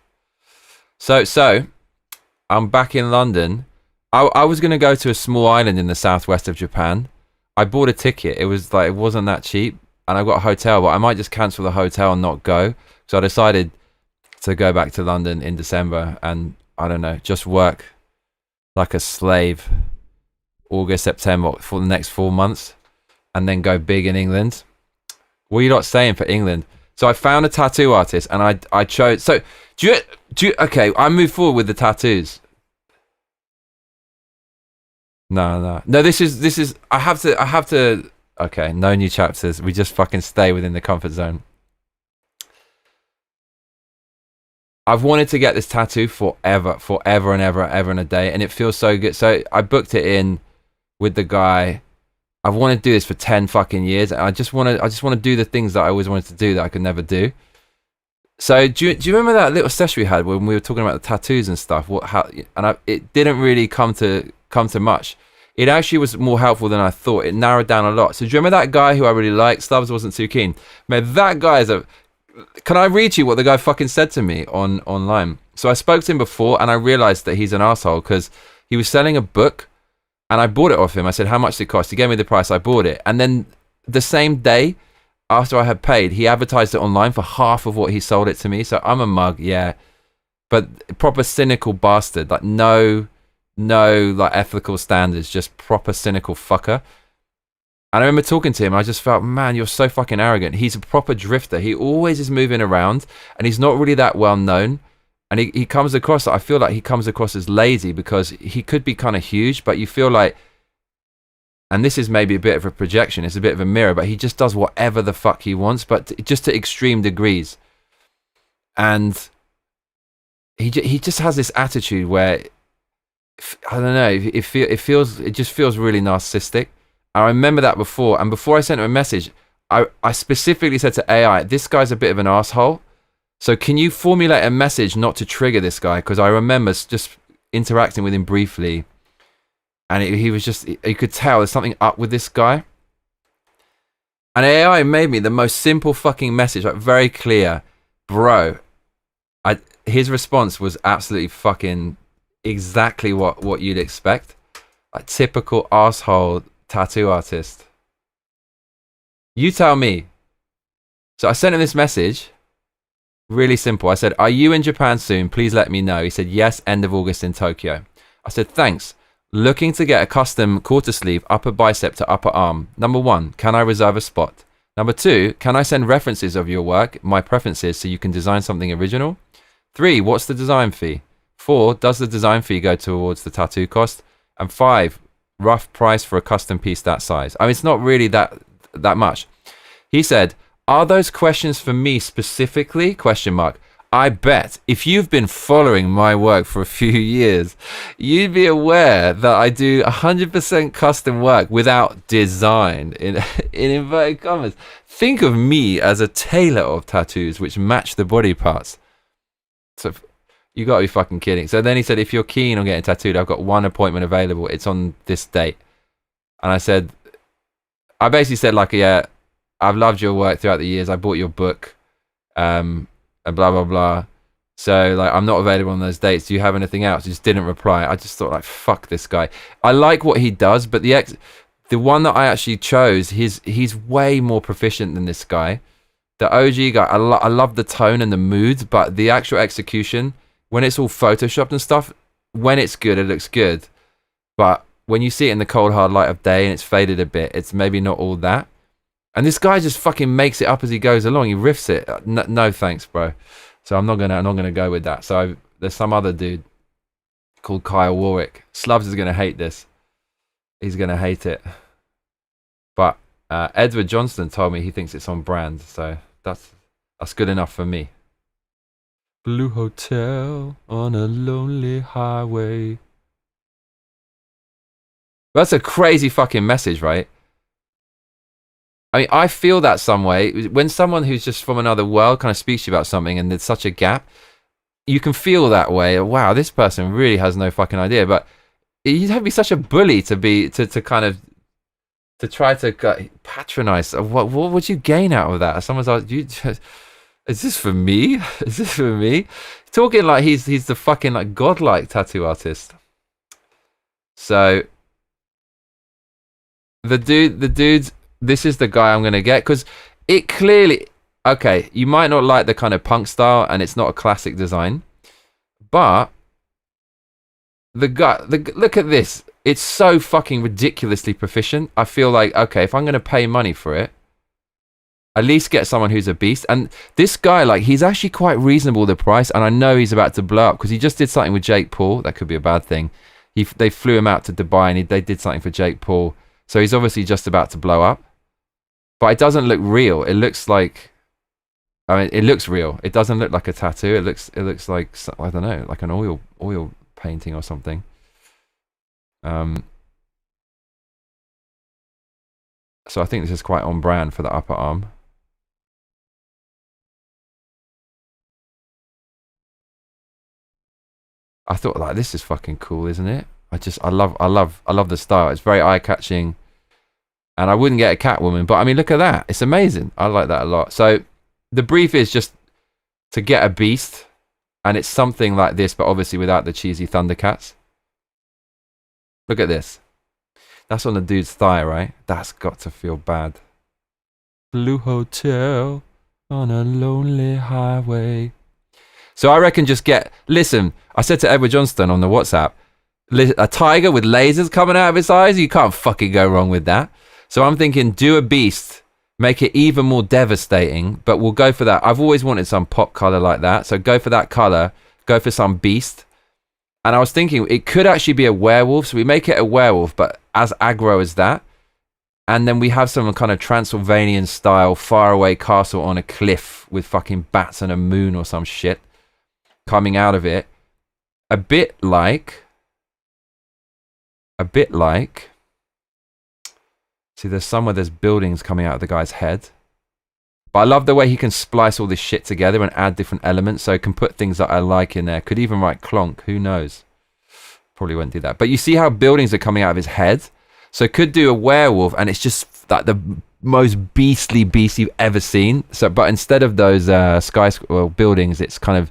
So, I'm back in London. I was going to go to a small island in the southwest of Japan. I bought a ticket. It wasn't that cheap. And I got a hotel, but I might just cancel the hotel and not go. So I decided to go back to London in December and, I don't know, just work like a slave August, September for the next 4 months and then go big in England. What are you not saying for England? So I found a tattoo artist and I chose. So do you, okay, I move forward with the tattoos. No, this is, I have to, okay, no new chapters. We just fucking stay within the comfort zone. I've wanted to get this tattoo forever and ever and a day, and it feels so good. So I booked it in with the guy. I've wanted to do this for 10 fucking years, and I just want to do the things that I always wanted to do that I could never do. So do you remember that little session we had when we were talking about the tattoos and stuff? It didn't really come to much. It actually was more helpful than I thought. It narrowed down a lot. So do you remember that guy who I really liked? Stubbs wasn't too keen. Man, that guy is a... Can I read you what the guy fucking said to me online? So I spoke to him before and I realized that he's an asshole because he was selling a book and I bought it off him. I said, how much did it cost? He gave me the price. I bought it. And then the same day after I had paid, he advertised it online for half of what he sold it to me. So I'm a mug, yeah. But proper cynical bastard. Like no like ethical standards, just proper cynical fucker. And I remember talking to him, I just felt, man, you're so fucking arrogant. He's a proper drifter. He always is moving around and he's not really that well known. And he comes across, I feel like he comes across as lazy because he could be kind of huge, but you feel like, and this is maybe a bit of a projection, it's a bit of a mirror, but he just does whatever the fuck he wants, but just to extreme degrees. And he just has this attitude where, I don't know, it just feels really narcissistic. I remember that before, and before I sent him a message, I specifically said to AI, this guy's a bit of an asshole, so can you formulate a message not to trigger this guy? Because I remember just interacting with him briefly, and he was just, you could tell there's something up with this guy. And AI made me the most simple fucking message, like very clear, bro. His response was absolutely fucking exactly what you'd expect, a typical asshole tattoo artist. You tell me. So I sent him this message, really simple. I said, are you in Japan soon? Please let me know. He said, yes, end of August in Tokyo. I said, thanks. Looking to get a custom quarter sleeve upper bicep to upper arm. Number 1, can I reserve a spot? Number 2, can I send references of your work, my preferences, so you can design something original? 3, what's the design fee? 4, does the design fee go towards the tattoo cost? And 5, rough price for a custom piece that size. I mean, it's not really that much. He said, are those questions for me specifically? ? I bet if you've been following my work for a few years, you'd be aware that I do 100% custom work without design, in inverted commas. Think of me as a tailor of tattoos which match the body parts. So you gotta be fucking kidding. So then he said, if you're keen on getting tattooed, I've got one appointment available. It's on this date. And I basically said like, yeah, I've loved your work throughout the years. I bought your book, and blah, blah, blah. So like, I'm not available on those dates. Do you have anything else? He just didn't reply. I just thought like, fuck this guy. I like what he does, but the one that I actually chose, he's way more proficient than this guy. The OG guy, I love the tone and the mood, but the actual execution, when it's all photoshopped and stuff, when it's good, it looks good. But when you see it in the cold hard light of day and it's faded a bit, it's maybe not all that. And this guy just fucking makes it up as he goes along. He riffs it. No thanks, bro. So I'm not gonna go with that. So there's some other dude called Kyle Warwick. Slubs is gonna hate this. He's gonna hate it. But Edward Johnston told me he thinks it's on brand. So that's good enough for me. Blue hotel on a lonely highway. That's a crazy fucking message, right? I mean, I feel that some way. When someone who's just from another world kind of speaks to you about something and there's such a gap, you can feel that way. Wow, this person really has no fucking idea. But you'd have to be such a bully to try to patronize. What would you gain out of that? Someone's like, is this for me? Is this for me? Talking like he's the fucking like godlike tattoo artist. So the dude's, this is the guy I'm gonna get, because it clearly, okay, you might not like the kind of punk style and it's not a classic design, but the guy, look at this. It's so fucking ridiculously proficient. I feel like, okay, if I'm gonna pay money for it, at least get someone who's a beast. And this guy, like, he's actually quite reasonable, the price, and I know he's about to blow up because he just did something with Jake Paul. That could be a bad thing. They flew him out to Dubai and they did something for Jake Paul, so he's obviously just about to blow up. But it doesn't look real. It looks like, I mean, it looks real. It doesn't look like a tattoo. It looks like, I don't know, like an oil painting or something. So I think this is quite on brand for the upper arm. I thought, like, this is fucking cool, isn't it? I love the style. It's very eye-catching. And I wouldn't get a Catwoman, but I mean, look at that. It's amazing. I like that a lot. So the brief is just to get a beast, and it's something like this, but obviously without the cheesy Thundercats. Look at this. That's on the dude's thigh, right? That's got to feel bad. Blue hotel on a lonely highway. So I reckon just get, listen, I said to Edward Johnston on the WhatsApp, a tiger with lasers coming out of its eyes, you can't fucking go wrong with that. So I'm thinking, do a beast, make it even more devastating, but we'll go for that. I've always wanted some pop color like that, so go for that color, go for some beast. And I was thinking, it could actually be a werewolf, so we make it a werewolf, but as aggro as that. And then we have some kind of Transylvanian style faraway castle on a cliff with fucking bats and a moon or some shit coming out of it. A bit like, see, there's somewhere there's buildings coming out of the guy's head. But I love the way he can splice all this shit together and add different elements. So I can put things that I like in there. Could even write clonk. Who knows? Probably won't do that. But you see how buildings are coming out of his head? So could do a werewolf, and it's just like the most beastly beast you've ever seen. So, but instead of those buildings, it's kind of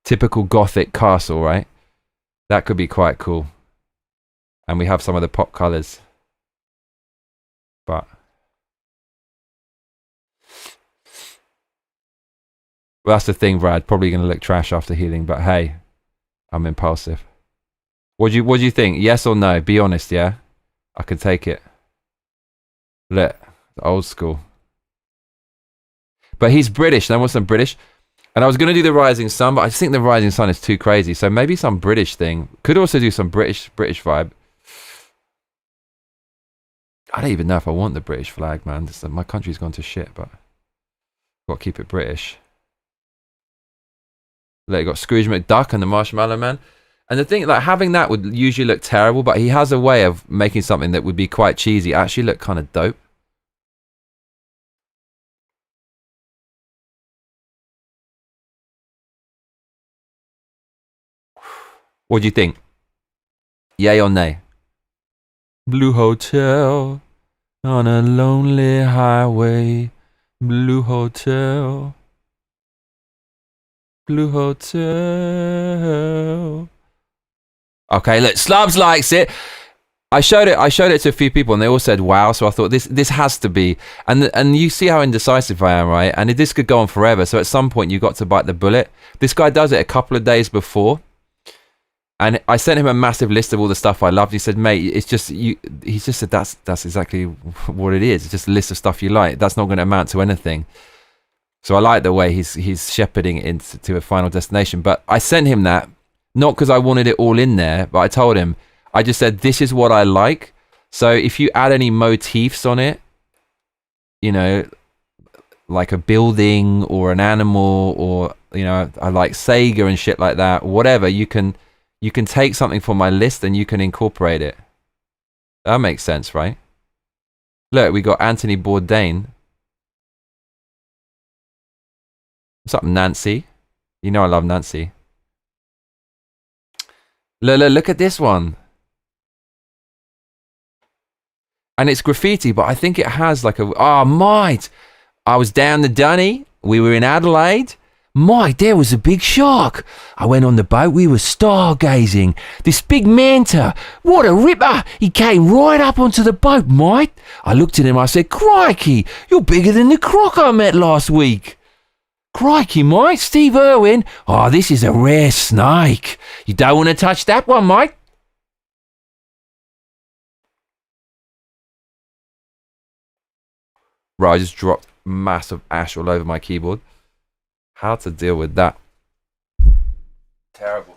typical gothic castle, right? That could be quite cool. And we have some of the pop colors. But well, that's the thing, Brad. Probably going to look trash after healing, but hey, I'm impulsive. What do you think? Yes or no? Be honest, yeah? I can take it. Look, old school. But he's British. No one wants some British. And I was going to do the Rising Sun, but I just think the Rising Sun is too crazy. So maybe some British thing. Could also do some British vibe. I don't even know if I want the British flag, man. My country's gone to shit, but got to keep it British. Look, you got Scrooge McDuck and the Marshmallow Man. And the thing, like, having that would usually look terrible, but he has a way of making something that would be quite cheesy actually look kind of dope. What do you think? Yay or nay? Blue hotel on a lonely highway. Blue hotel. Blue hotel. Okay, look, Slubs likes it. I showed it to a few people and they all said wow, so I thought this has to be. And you see how indecisive I am, right? And this could go on forever, so at some point you got to bite the bullet. This guy does it a couple of days before. And I sent him a massive list of all the stuff I loved. He said, mate, it's just you. He just said that's exactly what it is. It's just a list of stuff you like. That's not going to amount to anything. So I like the way he's shepherding it into a final destination. But I sent him that, not because I wanted it all in there, but I told him, I just said, this is what I like. So if you add any motifs on it, you know, like a building or an animal, or I like Sega and shit like that, whatever, you can take something from my list and you can incorporate it. That makes sense, right? Look, we got Anthony Bourdain. What's up, Nancy? You know I love Nancy. Look at this one. And it's graffiti, but I think it has like a... Oh, mate. I was down the Dunny. We were in Adelaide. Mate, there was a big shark. I went on the boat. We were stargazing. This big manta. What a ripper. He came right up onto the boat, mate. I looked at him. I said, crikey, you're bigger than the croc I met last week. Crikey, mate. Steve Irwin. Oh, this is a rare snake. You don't want to touch that one, mate. Right, I just dropped massive ash all over my keyboard. How to deal with that? Terrible.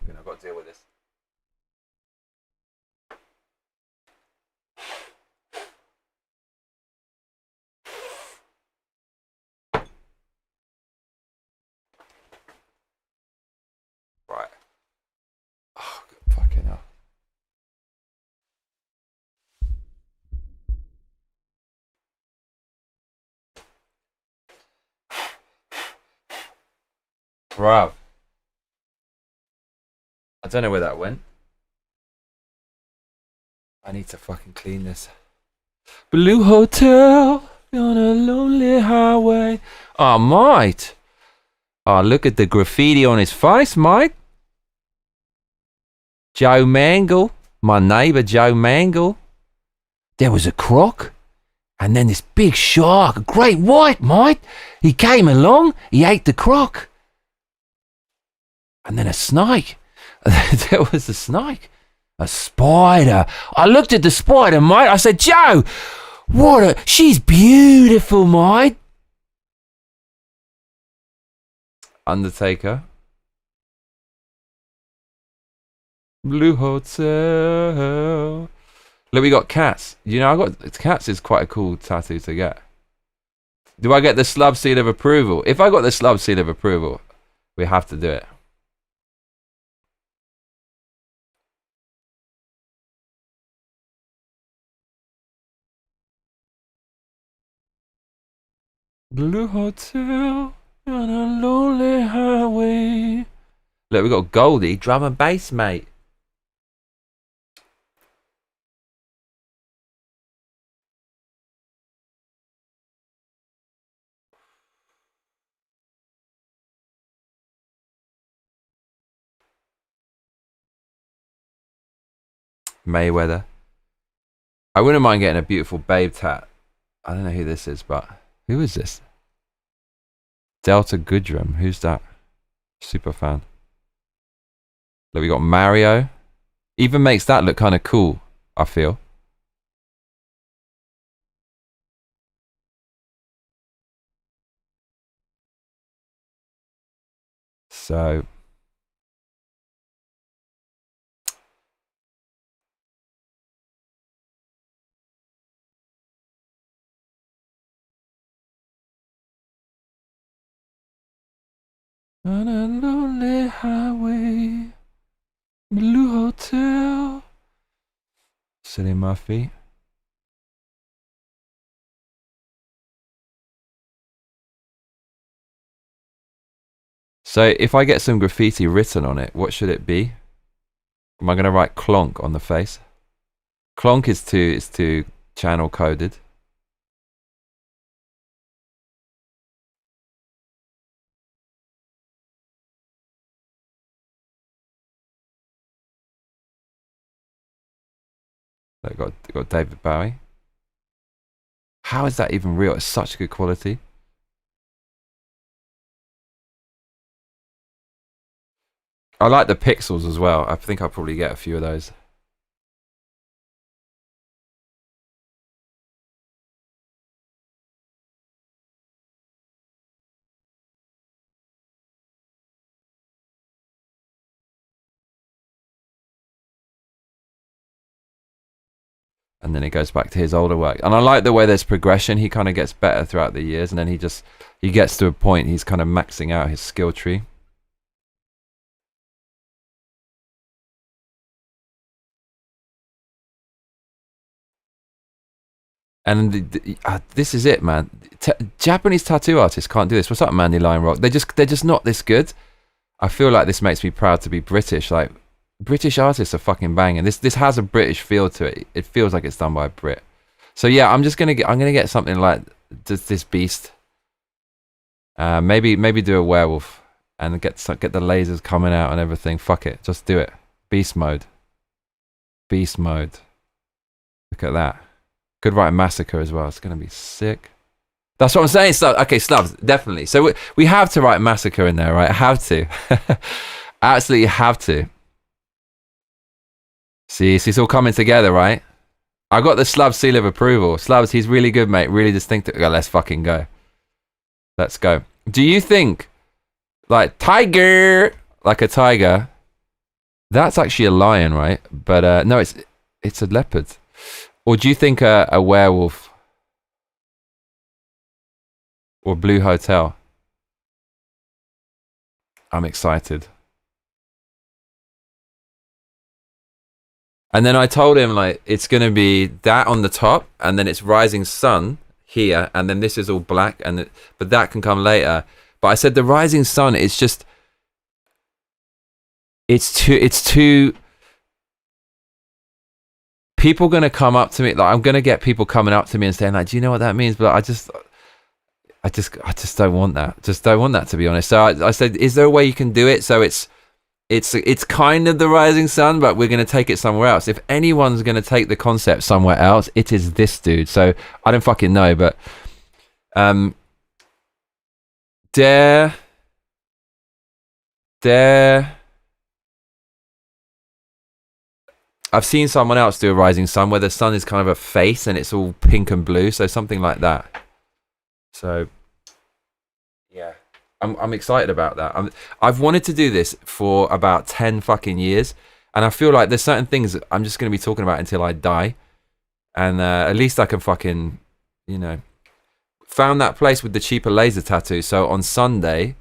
I've got to deal with this. Right. Oh, fucking hell. Bruv. I don't know where that went. I need to fucking clean this. Blue Hotel on a lonely highway. Oh, mate. Oh, look at the graffiti on his face, mate. Joe Mangle. My neighbour, Joe Mangle. There was a croc. And then this big shark, a great white, mate. He came along. He ate the croc. And then a snake. There was a snake. A spider. I looked at the spider, mate. I said, Joe, she's beautiful, mate. Undertaker. Blue Hotel. Look, we got cats. Cats is quite a cool tattoo to get. Do I get the slub seal of approval? If I got the slub seal of approval, we have to do it. Blue Hotel on a lonely highway. Look, we got Goldie, drum and bass, mate. Mayweather. I wouldn't mind getting a beautiful babe tat. I don't know who this is, but who is this? Delta Goodrum. Who's that? Super fan. Look, we got Mario. Even makes that look kind of cool, I feel. So... on a lonely highway, Blue Hotel. Silly Murphy. So if I get some graffiti written on it, what should it be? Am I going to write clonk on the face? Clonk is too channel coded. Got David Bowie. How is that even real? It's such good quality. I like the pixels as well. I think I'll probably get a few of those. and then he goes back to his older work. And I like the way there's progression. He kind of gets better throughout the years, and then he gets to a point he's kind of maxing out his skill tree. And this is it, man. Japanese tattoo artists can't do this. What's up, Mandy Lion Rock? They're just not this good. I feel like this makes me proud to be British. Like, British artists are fucking banging. This has a British feel to it. It feels like it's done by a Brit. So yeah, I'm gonna get something like this beast. Maybe do a werewolf and get the lasers coming out and everything. Fuck it, just do it. Beast mode. Beast mode. Look at that. Could write Massacre as well. It's gonna be sick. That's what I'm saying. Okay, Slubs, definitely. So we have to write Massacre in there, right? Have to. Absolutely have to. See, it's all coming together, right? I got the Slubs seal of approval. Slubs, he's really good, mate. Really distinctive. Let's fucking go. Let's go. Do you think, like, tiger, like a tiger, that's actually a lion, right? But no, it's a leopard. Or do you think a werewolf or Blue Hotel? I'm excited. And then I told him, like, it's going to be that on the top, and then it's rising sun here, and then this is all black, but that can come later. But I said the rising sun is just, it's too people going to come up to me, like, I'm going to get people coming up to me and saying, like, do you know what that means? But I just don't want that. Just don't want that, to be honest. So I said, is there a way you can do it so it's kind of the rising sun, but we're going to take it somewhere else? If anyone's going to take the concept somewhere else, it is this dude. So I don't fucking know, but dare I've seen someone else do a rising sun where the sun is kind of a face and it's all pink and blue, so something like that. So yeah, I'm excited about that. I've wanted to do this for about 10 fucking years, and I feel like there's certain things that I'm just going to be talking about until I die, and at least I can fucking, you know, found that place with the cheaper laser tattoo. So on Sunday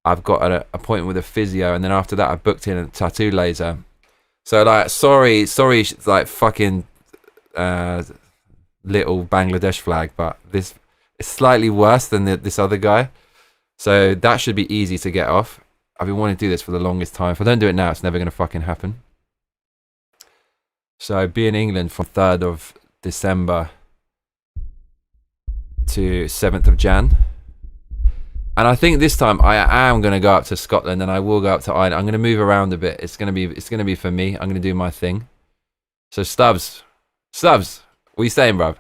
I've got an appointment with a physio, and then after that I booked in a tattoo laser. So, like, sorry, like, fucking little Bangladesh flag, but this is slightly worse than this other guy. So that should be easy to get off. I've been wanting to do this for the longest time. If I don't do it now, it's never going to fucking happen. So be in England from 3rd of December to 7th of Jan. And I think this time I am going to go up to Scotland, and I will go up to Ireland. I'm going to move around a bit. It's going to be for me. I'm going to do my thing. So Stubbs, what are you saying, bruv?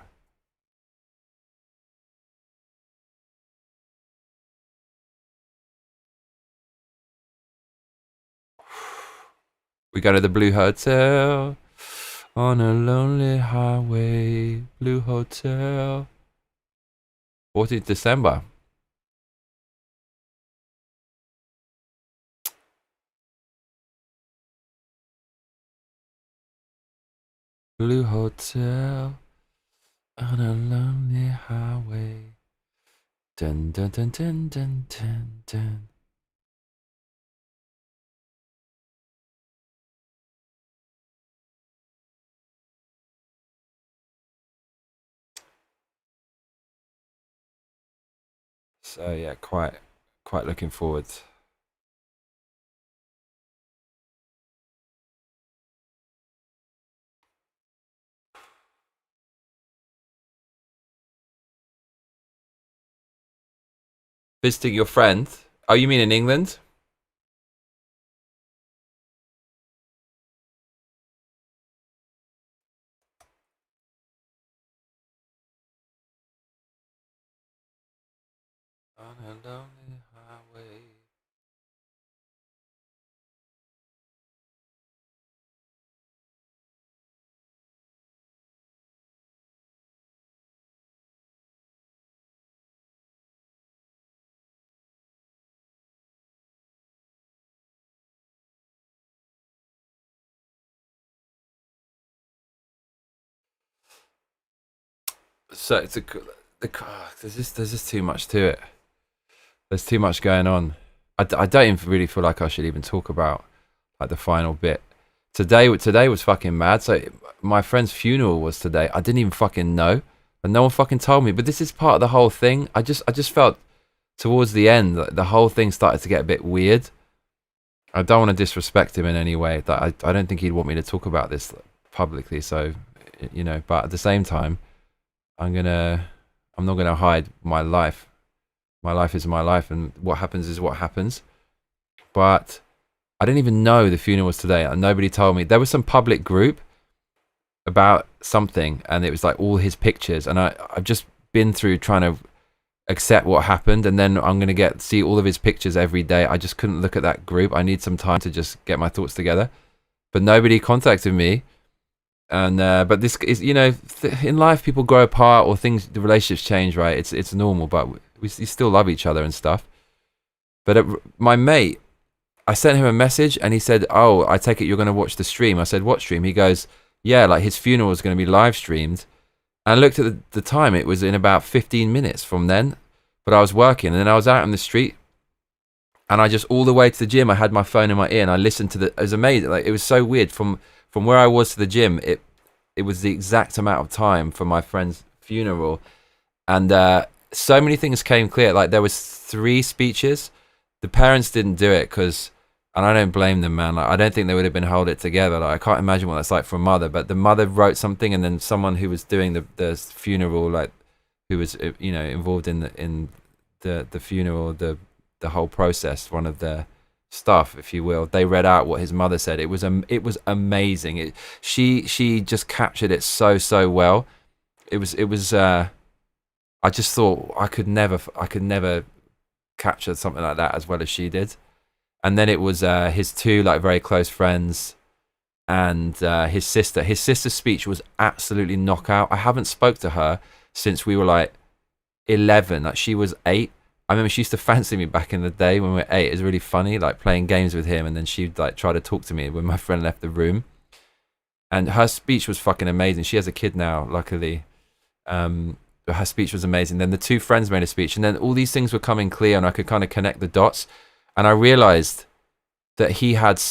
We go to the Blue Hotel on a lonely highway. Blue Hotel. 14th December. Blue Hotel on a lonely highway. Dun dun dun dun dun dun dun. So yeah, quite looking forward. Visiting your friend? Oh, you mean in England? On a lonely highway. So it's there's just too much to it. There's too much going on. I don't even really feel like I should even talk about like the final bit. Today was fucking mad. So my friend's funeral was today. I didn't even fucking know, and no one fucking told me. But this is part of the whole thing. I just felt towards the end that the whole thing started to get a bit weird. I don't want to disrespect him in any way. That I don't think he'd want me to talk about this publicly. So, you know, but at the same time, I'm not gonna hide my life. My life is my life, and what happens is what happens. But I didn't even know the funeral was today, and nobody told me. There was some public group about something, and it was like all his pictures, and I've just been through trying to accept what happened, and then I'm gonna see all of his pictures every day. I just couldn't look at that group. I need some time to just get my thoughts together. But nobody contacted me. And but this is, you know, in life people grow apart, or the relationships change, right? It's normal, but we still love each other and stuff. But my mate, I sent him a message, and he said, "Oh, I take it you're going to watch the stream." I said, "What stream?" He goes, "Yeah, like his funeral is going to be live streamed." And I looked at the time; it was in about 15 minutes from then. But I was working, and then I was out on the street, and I just all the way to the gym, I had my phone in my ear, and I listened to it was amazing. Like, it was so weird from where I was to the gym. It was the exact amount of time for my friend's funeral, and so many things came clear. Like, there was 3 speeches. The parents didn't do it and I don't blame them, man. Like, I don't think they would have been hold it together. Like, I can't imagine what that's like for a mother. But the mother wrote something, and then someone who was doing the funeral, like, who was, you know, involved in the funeral, the whole process, one of the staff, if you will, they read out what his mother said. It was amazing. She just captured it so well. It was I just thought I could never capture something like that as well as she did. And then it was his 2 like very close friends, and his sister. His sister's speech was absolutely knockout. I haven't spoke to her since we were like 11. Like, she was 8. I remember she used to fancy me back in the day when we were 8. It was really funny, like playing games with him, and then she'd like try to talk to me when my friend left the room. And her speech was fucking amazing. She has a kid now, luckily. Her speech was amazing. Then the 2 friends made a speech, and then all these things were coming clear, and I could kind of connect the dots. And I realized that he had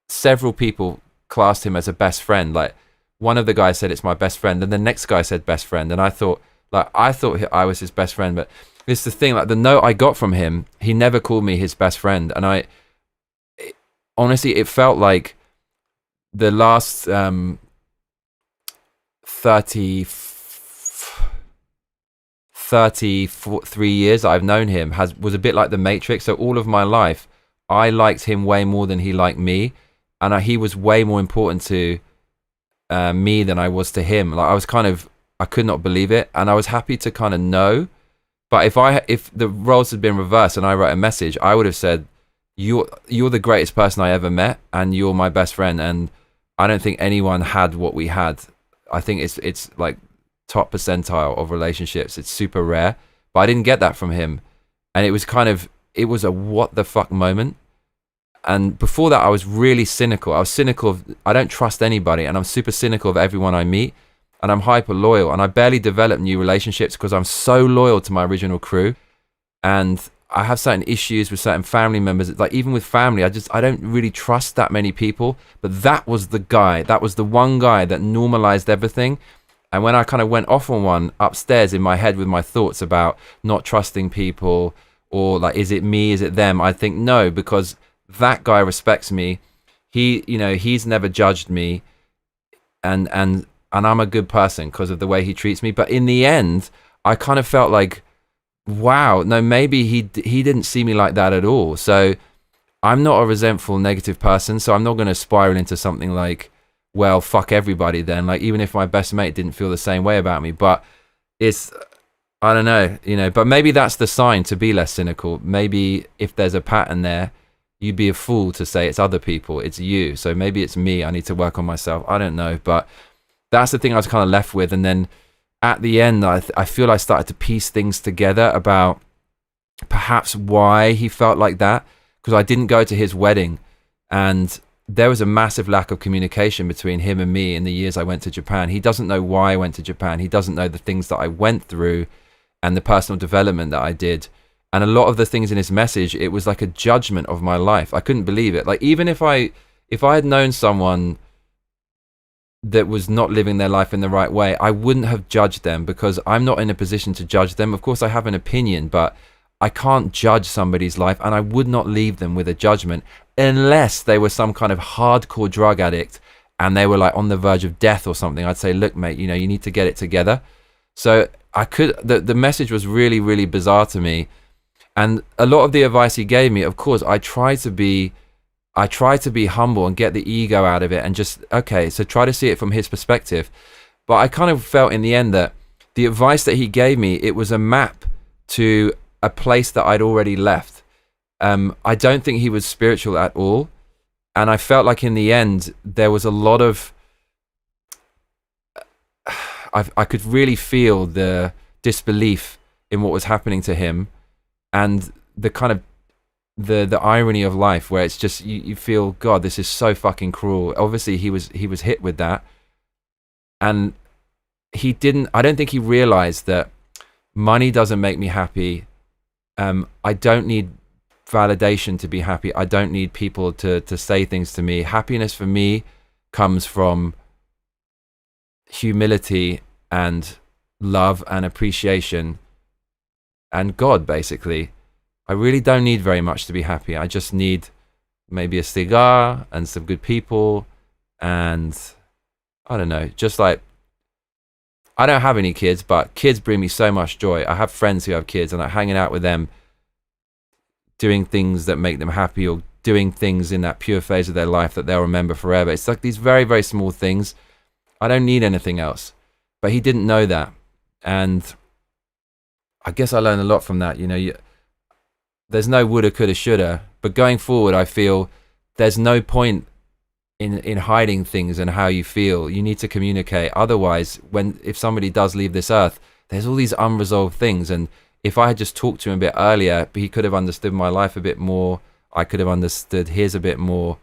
several people classed him as a best friend. Like, one of the guys said it's my best friend, and the next guy said best friend, and I thought I was his best friend. But it's the thing, like, the note I got from him, he never called me his best friend. And honestly, it felt like the last 33 years I've known him was a bit like the Matrix. So all of my life, I liked him way more than he liked me, and he was way more important to me than I was to him. Like, I could not believe it, and I was happy to kind of know. But if the roles had been reversed and I wrote a message, I would have said, you're the greatest person I ever met, and you're my best friend, and I don't think anyone had what we had. I think it's like top percentile of relationships. It's super rare, but I didn't get that from him, and it was a what the fuck moment. And before that, I was really cynical. I was cynical of, I don't trust anybody, and I'm super cynical of everyone I meet, and I'm hyper loyal, and I barely develop new relationships because I'm so loyal to my original crew. And I have certain issues with certain family members. Like, even with family, I don't really trust that many people. But that was the one guy that normalized everything. And when I kind of went off on one upstairs in my head with my thoughts about not trusting people, or like, is it me, is it them? I think no, because that guy respects me. He's never judged me, and I'm a good person because of the way he treats me. But in the end, I kind of felt like, wow, no, maybe he didn't see me like that at all. So I'm not a resentful, negative person. So I'm not going to spiral into something like, well, fuck everybody then. Like, even if my best mate didn't feel the same way about me. But I don't know, but maybe that's the sign to be less cynical. Maybe if there's a pattern there, you'd be a fool to say it's other people, it's you. So maybe it's me. I need to work on myself. I don't know. But that's the thing I was kind of left with. And then at the end, I feel I started to piece things together about perhaps why he felt like that. Because I didn't go to his wedding, and there was a massive lack of communication between him and me in the years I went to Japan. He doesn't know why I went to Japan. He doesn't know the things that I went through and the personal development that I did. And a lot of the things in his message, it was like a judgment of my life. I couldn't believe it. Like, even if I had known someone that was not living their life in the right way, I wouldn't have judged them, because I'm not in a position to judge them. Of course, I have an opinion, but I can't judge somebody's life, and I would not leave them with a judgment unless they were some kind of hardcore drug addict and they were like on the verge of death or something. I'd say, look, mate, you know, you need to get it together. So the message was really, really bizarre to me. And a lot of the advice he gave me, of course, I try to be humble and get the ego out of it and just, okay, so try to see it from his perspective. But I kind of felt in the end that the advice that he gave me, it was a map to a place that I'd already left. I don't think he was spiritual at all. And I felt like in the end, there was a lot of, I could really feel the disbelief in what was happening to him, and the kind of the irony of life, where it's just, you feel, God, this is so fucking cruel. Obviously he was hit with that, and I don't think he realized that money doesn't make me happy. I don't need validation to be happy. I don't need people to say things to me. Happiness for me comes from humility and love and appreciation and God, basically. I really don't need very much to be happy. I just need maybe a cigar and some good people, and I don't know, just like, I don't have any kids, but kids bring me so much joy. I have friends who have kids, and like hanging out with them, doing things that make them happy, or doing things in that pure phase of their life that they'll remember forever. It's like these very, very small things. I don't need anything else. But he didn't know that. And I guess I learned a lot from that. You know, there's no woulda, coulda, shoulda. But going forward, I feel there's no point in hiding things and how you feel. You need to communicate. Otherwise, if somebody does leave this earth, there's all these unresolved things. And if I had just talked to him a bit earlier, he could have understood my life a bit more. I could have understood his a bit more.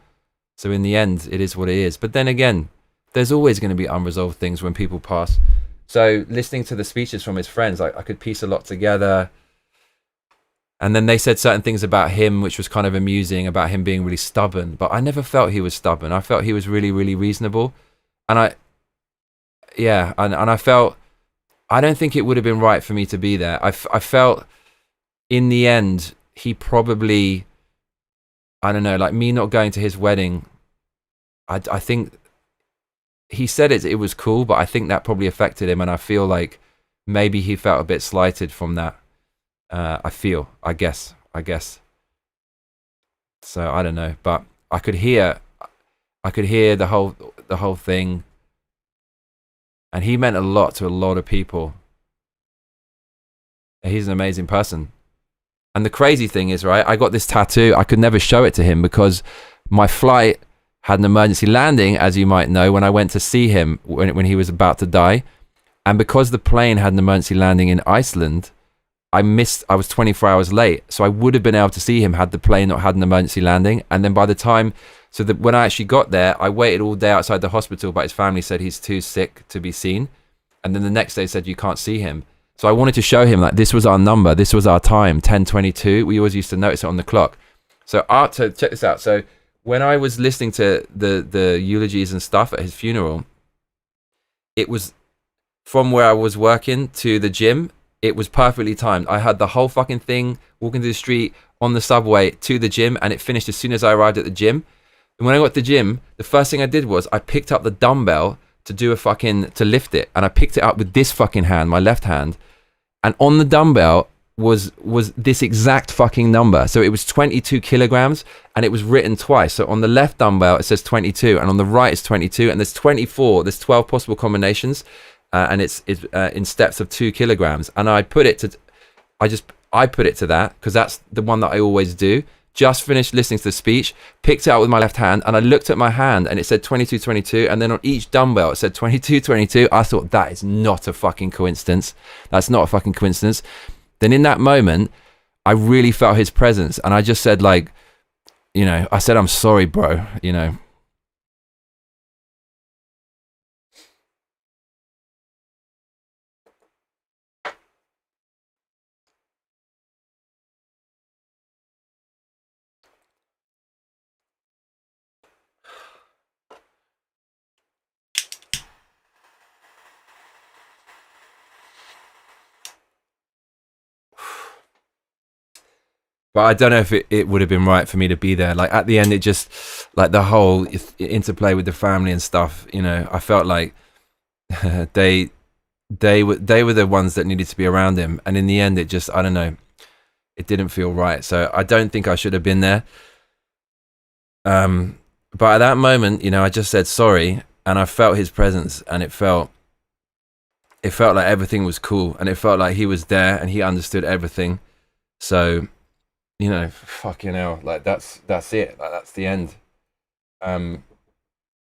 So in the end, it is what it is. But then again, there's always going to be unresolved things when people pass. So listening to the speeches from his friends, I could piece a lot together. And then they said certain things about him, which was kind of amusing, about him being really stubborn. But I never felt he was stubborn. I felt he was really, really reasonable. And I felt, I don't think it would have been right for me to be there. I felt in the end, he probably, I don't know, like me not going to his wedding, I think he said it was cool, but I think that probably affected him. And I feel like maybe he felt a bit slighted from that. I guess. So I don't know, but I could hear the whole thing. And he meant a lot to a lot of people. He's an amazing person. And the crazy thing is, right, I got this tattoo. I could never show it to him because my flight had an emergency landing, as you might know, when I went to see him when he was about to die. And because the plane had an emergency landing in Iceland, I was 24 hours late. So I would have been able to see him had the plane not had an emergency landing. And then by the time, when I actually got there, I waited all day outside the hospital, but his family said he's too sick to be seen. And then the next day said, you can't see him. So I wanted to show him that this was our number. This was our time, 10:22. We always used to notice it on the clock. So check this out. So when I was listening to the eulogies and stuff at his funeral, it was from where I was working to the gym. It was perfectly timed. I had the whole fucking thing walking through the street, on the subway to the gym, and it finished as soon as I arrived at the gym. And when I got to the gym, the first thing I did was I picked up the dumbbell to lift it. And I picked it up with this fucking hand, my left hand. And on the dumbbell was this exact fucking number. So it was 22 kilograms, and it was written twice. So on the left dumbbell, it says 22, and on the right it's 22, and there's 24. There's 12 possible combinations. And it's in steps of 2 kilograms. And I put it to that because that's the one that I always do. Just finished listening to the speech, picked it out with my left hand, and I looked at my hand and it said 22, 22. And then on each dumbbell, it said 22, 22. I thought, that is not a fucking coincidence. That's not a fucking coincidence. Then in that moment, I really felt his presence. And I just said, like, you know, I said, I'm sorry, bro. You know, But I don't know if it would have been right for me to be there. Like at the end, it just like the whole interplay with the family and stuff. You know, I felt like they were the ones that needed to be around him, and in the end, it just, I don't know, it didn't feel right. So I don't think I should have been there. But at that moment, you know, I just said sorry, and I felt his presence, and it felt like everything was cool, and it felt like he was there and he understood everything. So, you know, fucking hell, like that's it, like that's the end. And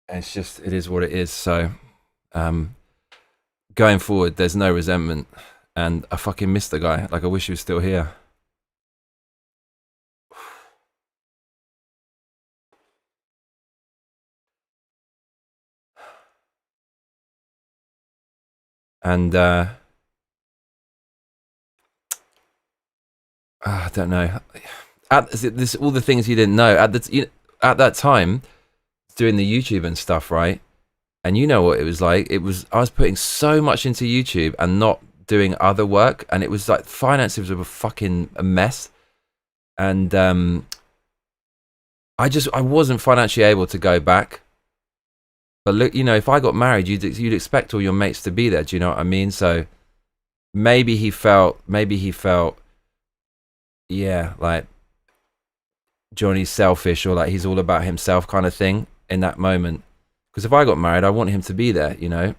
it's just, it is what it is. So going forward, there's no resentment, and I fucking miss the guy. Like I wish he was still here. And I don't know. This all the things you didn't know at that time, doing the YouTube and stuff, right? And you know what it was like. I was putting so much into YouTube and not doing other work, and it was like finances were fucking a mess. And I wasn't financially able to go back. But look, you know, if I got married, you'd expect all your mates to be there. Do you know what I mean? So maybe he felt, yeah, like Johnny's selfish, or like he's all about himself kind of thing in that moment. Because if I got married, I want him to be there, you know?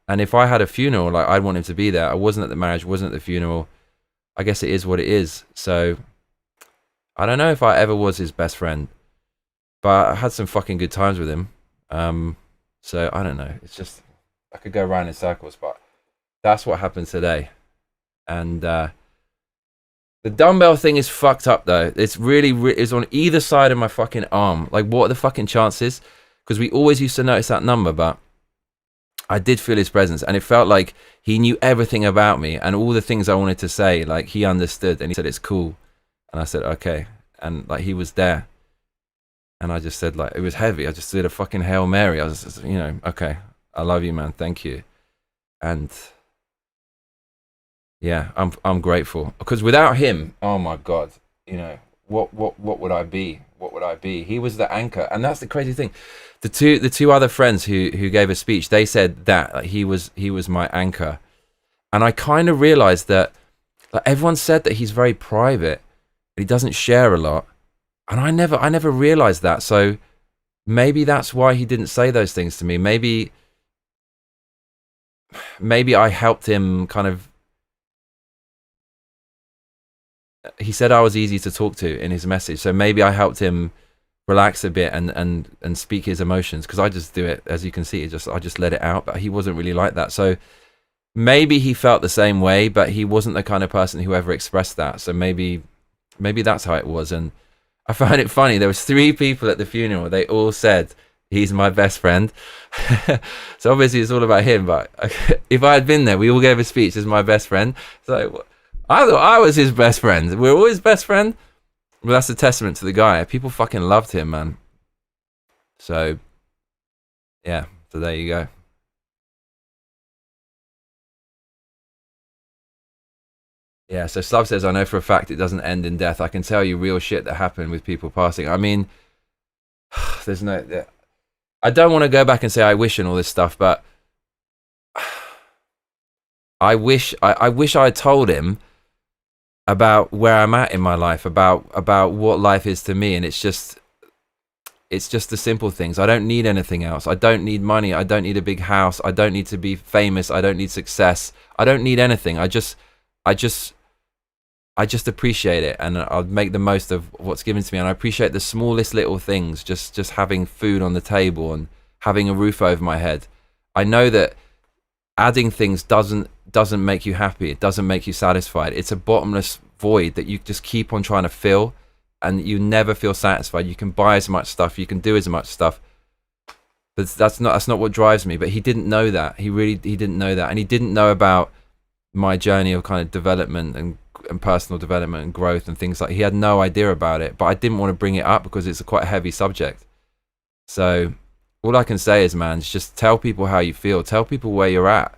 And if I had a funeral, like I'd want him to be there. I wasn't at the marriage, wasn't at the funeral. I guess it is what it is. So I don't know if I ever was his best friend, but I had some fucking good times with him. So I don't know. It's just, I could go around in circles, but that's what happened today. And the dumbbell thing is fucked up though. It's really, it's on either side of my fucking arm. Like what are the fucking chances? Because we always used to notice that number, but I did feel his presence, and it felt like he knew everything about me, and all the things I wanted to say, like he understood, and he said, it's cool. And I said, okay. And like he was there. And I just said, like, it was heavy. I just did a fucking Hail Mary. I was just, you know, okay, I love you, man. Thank you. And yeah, I'm grateful, because without him, oh my God, you know, what would I be? What would I be? He was the anchor. And that's the crazy thing. The two other friends who gave a speech, they said that like, he was my anchor. And I kind of realized that like, everyone said that he's very private, he doesn't share a lot. And I never realized that. So maybe that's why he didn't say those things to me. Maybe I helped him kind of. He said I was easy to talk to in his message. So maybe I helped him relax a bit and speak his emotions, because I just do it, as you can see, I just let it out. But he wasn't really like that. So maybe he felt the same way, but he wasn't the kind of person who ever expressed that. So maybe that's how it was. And I found it funny. There was 3 people at the funeral. They all said he's my best friend. So obviously it's all about him. But if I had been there, we all gave a speech as my best friend. So I thought I was his best friend. We're all his best friend. Well, that's a testament to the guy. People fucking loved him, man. So yeah. So there you go. Yeah, so Slav says, I know for a fact it doesn't end in death. I can tell you real shit that happened with people passing. I mean, there's no... I don't want to go back and say I wish and all this stuff, but I wish I had told him about where I'm at in my life, about what life is to me, and it's just the simple things. I don't need anything else. I don't need money. I don't need a big house. I don't need to be famous. I don't need success. I don't need anything. I just appreciate it, and I'll make the most of what's given to me. And I appreciate the smallest little things, just having food on the table and having a roof over my head. I know that adding things doesn't make you happy. It doesn't make you satisfied. It's a bottomless void that you just keep on trying to fill, and you never feel satisfied. You can buy as much stuff, you can do as much stuff, but that's not what drives me. But he didn't know that. He didn't know that, and he didn't know about my journey of kind of development and personal development and growth and things like. He had no idea about it, but I didn't want to bring it up because it's a quite heavy subject. So all I can say is, man, just tell people how you feel. Tell people where you're at.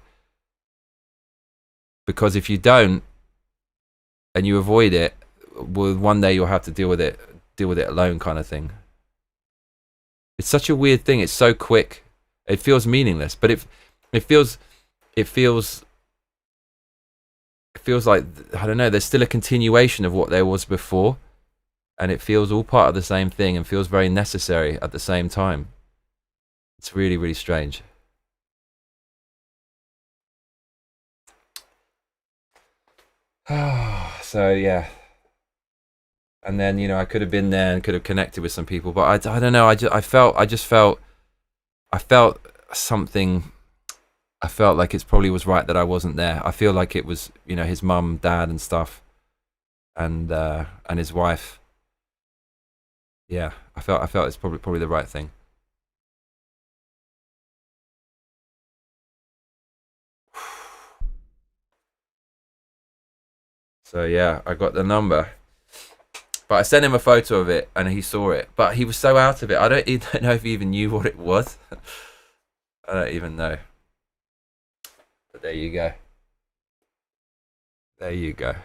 Because if you don't, and you avoid it, one day you'll have to deal with it alone, kind of thing. It's such a weird thing. It's so quick. It feels meaningless, but it feels like, I don't know, there's still a continuation of what there was before, and it feels all part of the same thing and feels very necessary at the same time. It's really, really strange. So yeah, and then, you know, I could have been there and could have connected with some people, but I don't know. I just felt something. I felt like it probably was right that I wasn't there. I feel like it was, you know, his mum, dad, and stuff, and his wife. Yeah, I felt it's probably the right thing. So yeah, I got the number, but I sent him a photo of it, and he saw it. But he was so out of it. I don't know if he even knew what it was. I don't even know. But there you go. There you go.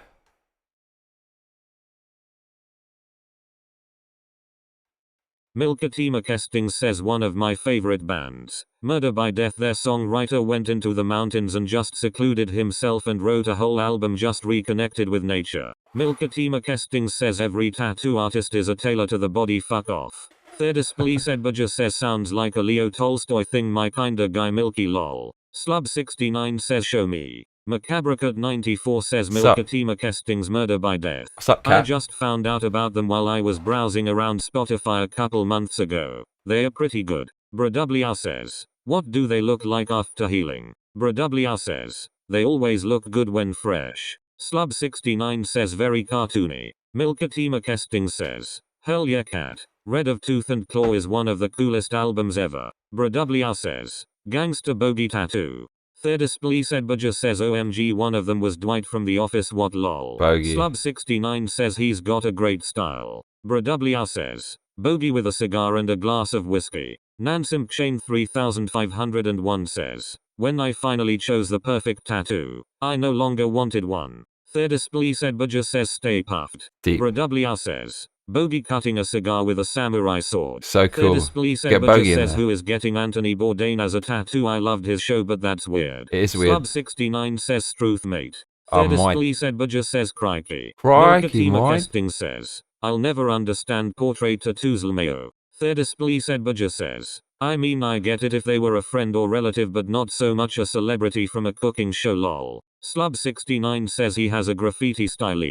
Milkatima Kesting says, one of my favorite bands, Murder by Death, their songwriter went into the mountains and just secluded himself and wrote a whole album, just reconnected with nature. Milkatima Kesting says, every tattoo artist is a tailor to the body, fuck off. Thirdest Police Edbudger says, sounds like a Leo Tolstoy thing, my kinda guy, Milky lol. Slub69 says, show me. Macabracut94 says, Milkatima Kesting's Murder by Death. What's up, Cat? I just found out about them while I was browsing around Spotify a couple months ago. They are pretty good. Bradwr says, what do they look like after healing? Bradwr says, they always look good when fresh. Slub69 says, very cartoony. Milkatima Kesting says, hell yeah, Cat. Red of Tooth and Claw is one of the coolest albums ever. Bradwr says, gangster bogey tattoo. Thirdest Police Edbudger says, OMG, one of them was Dwight from The Office, what lol. Bogey. Slub69 says, he's got a great style. Bradwr says, bogey with a cigar and a glass of whiskey. Nansim Chain 3501 says, when I finally chose the perfect tattoo, I no longer wanted one. Thirdest Police Edbudger says, stay puffed. Deep. Bradwr says, bogey cutting a cigar with a samurai sword. So cool. Thirdest Police Get Edbudger Bogey in says, there. who is getting Anthony Bourdain as a tattoo? I loved his show, but that's weird. It is weird. Slub69 says, Struth mate. Oh, Thirdest Mike. Police Edbudger says, crikey. Crikey, Milkatima Mike. Kesting says, I'll never understand portrait tattoos Lmao. Thirdest Police Edbudger says, I mean, I get it if they were a friend or relative, but not so much a celebrity from a cooking show lol. Slub69 says he has a graffiti style.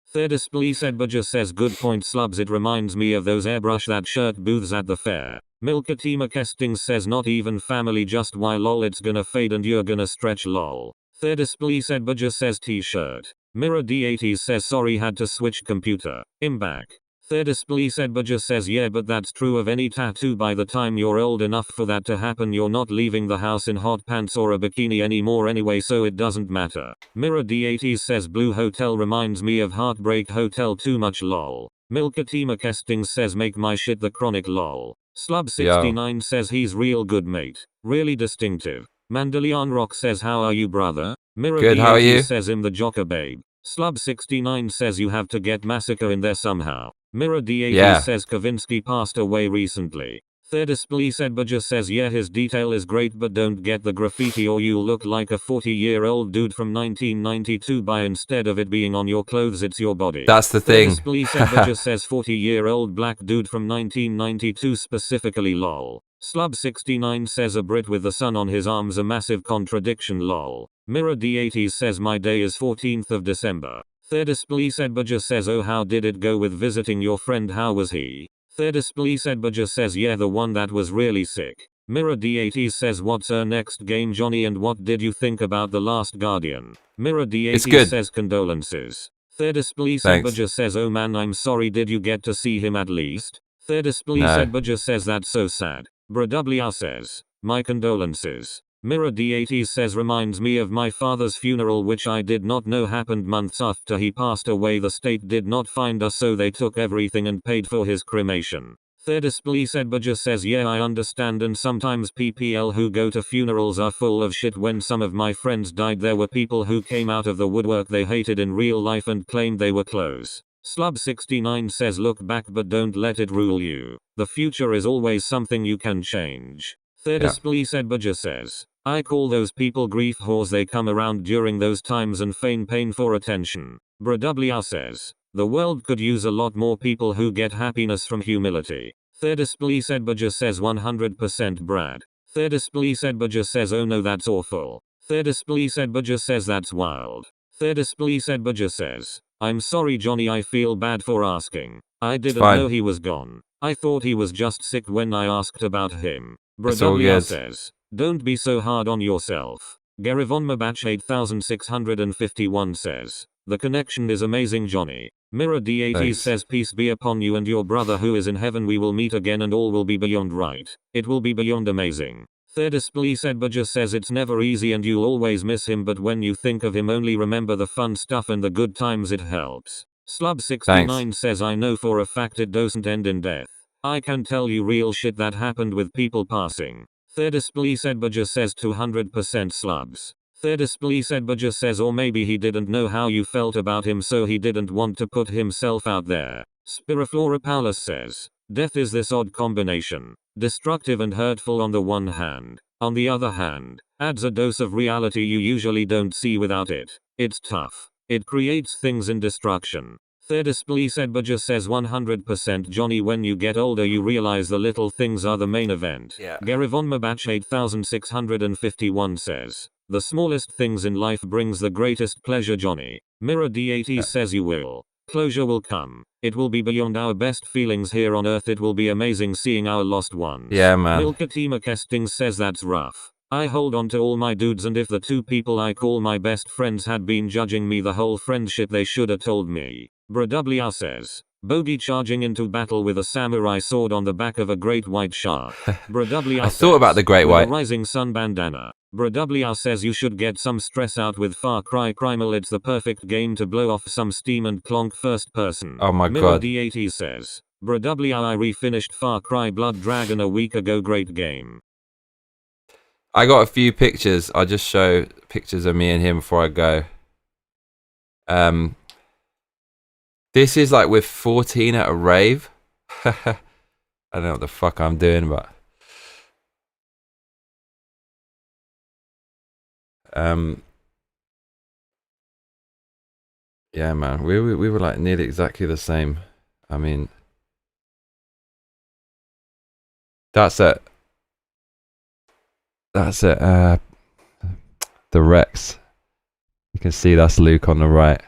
Thirdest Police Edbudger says, good point Slubs, it reminds me of those airbrush that shirt booths at the fair. Milkatima Kesting says, not even family, just why lol, it's gonna fade and you're gonna stretch lol. Thirdest Police Edbudger says, t-shirt. Mirror D80s says, sorry, had to switch computer. I'm back. Thirdest Police Edbudger says, yeah, but that's true of any tattoo. By the time you're old enough for that to happen, you're not leaving the house in hot pants or a bikini anymore anyway, so it doesn't matter. Mirror D80s says, Blue Hotel reminds me of Heartbreak Hotel, too much lol. Milkatima Kesting says, make my shit the Chronic lol. Slub69 says, he's real good mate. Really distinctive. Mandelion Rock says, how are you brother? Mirror Good, how are D80 you? says, I'm the Jocker babe. Slub69 says, you have to get Massacre in there somehow. Mirror D80 Yeah. says, Kavinsky passed away recently. Thirdest Police Edbudger says, yeah, his detail is great, but don't get the graffiti or you'll look like a 40-year-old dude from 1992. By instead of it being on your clothes, it's your body. That's the thing. Thirdest Police Edbudger says, 40-year-old black dude from 1992 specifically lol. Slub69 says, a Brit with the sun on his arms, a massive contradiction lol. Mirror D80 says, my day is 14th of December. Thirdest Police Edbudger says, oh, how did it go with visiting your friend? How was he? Thirdest Police Edbudger says, yeah, the one that was really sick. Mirror D80 says, what's our next game, Johnny, and what did you think about The Last Guardian? Mirror It's D80 good. says, condolences. Thirdest Police Thanks. Edbudger says, oh man, I'm sorry, did you get to see him at least? Thirdest Police No. Edbudger says, that's so sad. Bradwr says, my condolences. Mirror D80 says, reminds me of my father's funeral, which I did not know happened months after he passed away. The state did not find us, so they took everything and paid for his cremation. Thirdest Police Edbudger says, yeah, I understand, and sometimes PPL who go to funerals are full of shit. When some of my friends died, there were people who came out of the woodwork they hated in real life and claimed they were close. Slub69 says look back but don't let it rule you. The future is always something you can change. Thirdisplee Sedbaja says, I call those people grief whores, they come around during those times and feign pain for attention. Bradwr says, the world could use a lot more people who get happiness from humility. Thirdisplee Sedbaja says 100% Brad. Thirdisplee Sedbaja says oh no that's awful. Thirdisplee Sedbaja says that's wild. Thirdisplee Sedbaja says, I'm sorry Johnny, I feel bad for asking. I didn't know he was gone. I thought he was just sick when I asked about him. Bradwr says, don't be so hard on yourself. Garivonmabach 8651 says, the connection is amazing Johnny. Mirror D80 says peace be upon you and your brother who is in heaven, we will meet again and all will be beyond right. It will be beyond amazing. Thirdisplee Sedbaja says it's never easy and you'll always miss him, but when you think of him only remember the fun stuff and the good times, it helps. Slub69 says I know for a fact it doesn't end in death. I can tell you real shit that happened with people passing. Thirdisplee Sedbaja says 200% slubs. Thirdisplee Sedbaja says or maybe he didn't know how you felt about him so he didn't want to put himself out there. Spiriflora Paulus says, death is this odd combination. Destructive and hurtful on the one hand. On the other hand, adds a dose of reality you usually don't see without it. It's tough. It creates things in destruction. Thirdisplee Sedbaja says 100% Johnny, when you get older you realize the little things are the main event. Garivonmabach 8651 says, the smallest things in life brings the greatest pleasure Johnny. Mirror D80 says you will. Closure will come. It will be beyond our best feelings here on earth. It will be amazing seeing our lost ones. Yeah, man. Milkatima Kesting says that's rough. I hold on to all my dudes, and if the two people I call my best friends had been judging me the whole friendship, they should have told me. Bradwr says, Bogey charging into battle with a samurai sword on the back of a great white shark. Bradwr I thought about the great white. Rising sun bandana. Bradwr says you should get some stress out with Far Cry Primal. It's the perfect game to blow off some steam and clonk first person. Oh my Mirror god. D80 says, Bradwr I refinished Far Cry Blood Dragon a week ago, great game. I got a few pictures. I'll just show pictures of me and him before I go. This is like with 14 at a rave. I don't know what the fuck I'm doing, but yeah, man, we were like nearly exactly the same. I mean, that's it. The Rex. You can see that's Luke on the right.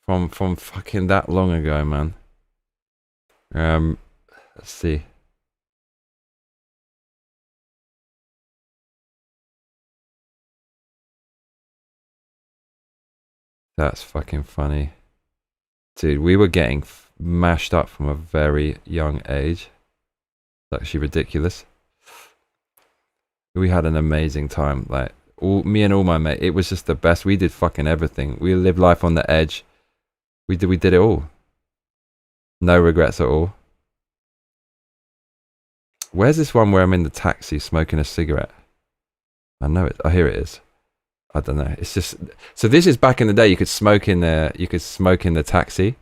From fucking that long ago, man. Let's see. That's fucking funny. Dude, we were getting mashed up from a very young age. It's actually ridiculous. We had an amazing time. Like, me and all my mates, it was just the best. We did fucking everything. We lived life on the edge. We did it all. No regrets at all. Where's this one where I'm in the taxi smoking a cigarette? I know it. I hear it is. I don't know. It's just, so this is back in the day. You could smoke in the taxi.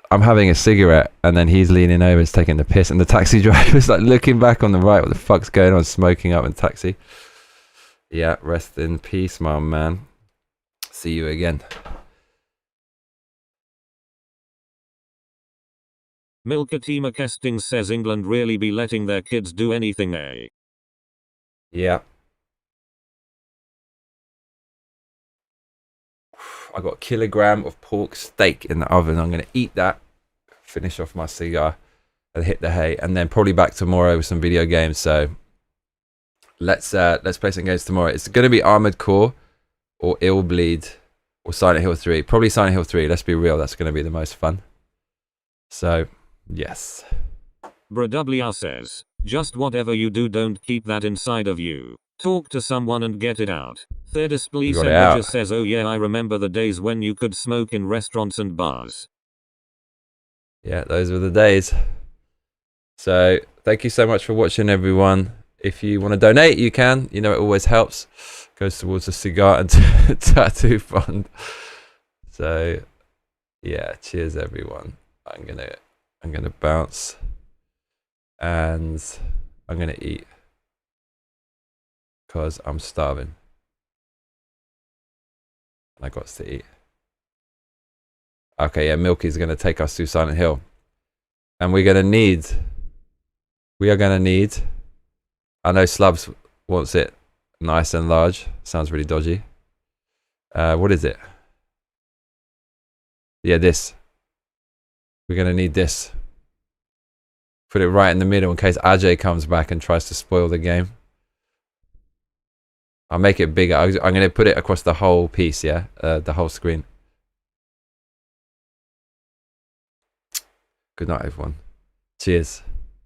I'm having a cigarette and then he's leaning over, he's taking the piss, and the taxi driver's like looking back on the right. What the fuck's going on? Smoking up in the taxi. Yeah, rest in peace, my man. See you again. Milkatima Kesting says England really be letting their kids do anything, eh? Yeah. I got a kilogram of pork steak in the oven. I'm going to eat that, finish off my cigar, and hit the hay, and then probably back tomorrow with some video games. So let's play some games tomorrow. It's going to be Armored Core or Ill Bleed or Silent Hill 3. Probably Silent Hill 3. Let's be real. That's going to be the most fun. So, yes. Bradwr says, just whatever you do, don't keep that inside of you. Talk to someone and get it out. Thirdisplee Sedbaja says, oh yeah, I remember the days when you could smoke in restaurants and bars. Yeah, those were the days. So, thank you so much for watching, everyone. If you want to donate, you can. You know, it always helps. Goes towards a cigar and tattoo fund. So yeah, cheers everyone. I'm gonna bounce and I'm gonna eat because I'm starving. I got to eat. Okay, yeah, Milky's gonna take us through Silent Hill. And we are gonna need, I know Slubs wants it nice and large. Sounds really dodgy. What is it? Yeah, this. We're gonna need this. Put it right in the middle in case Ajay comes back and tries to spoil the game. I'll make it bigger. I'm gonna put it across the whole piece, yeah? The whole screen. Good night, everyone. Cheers.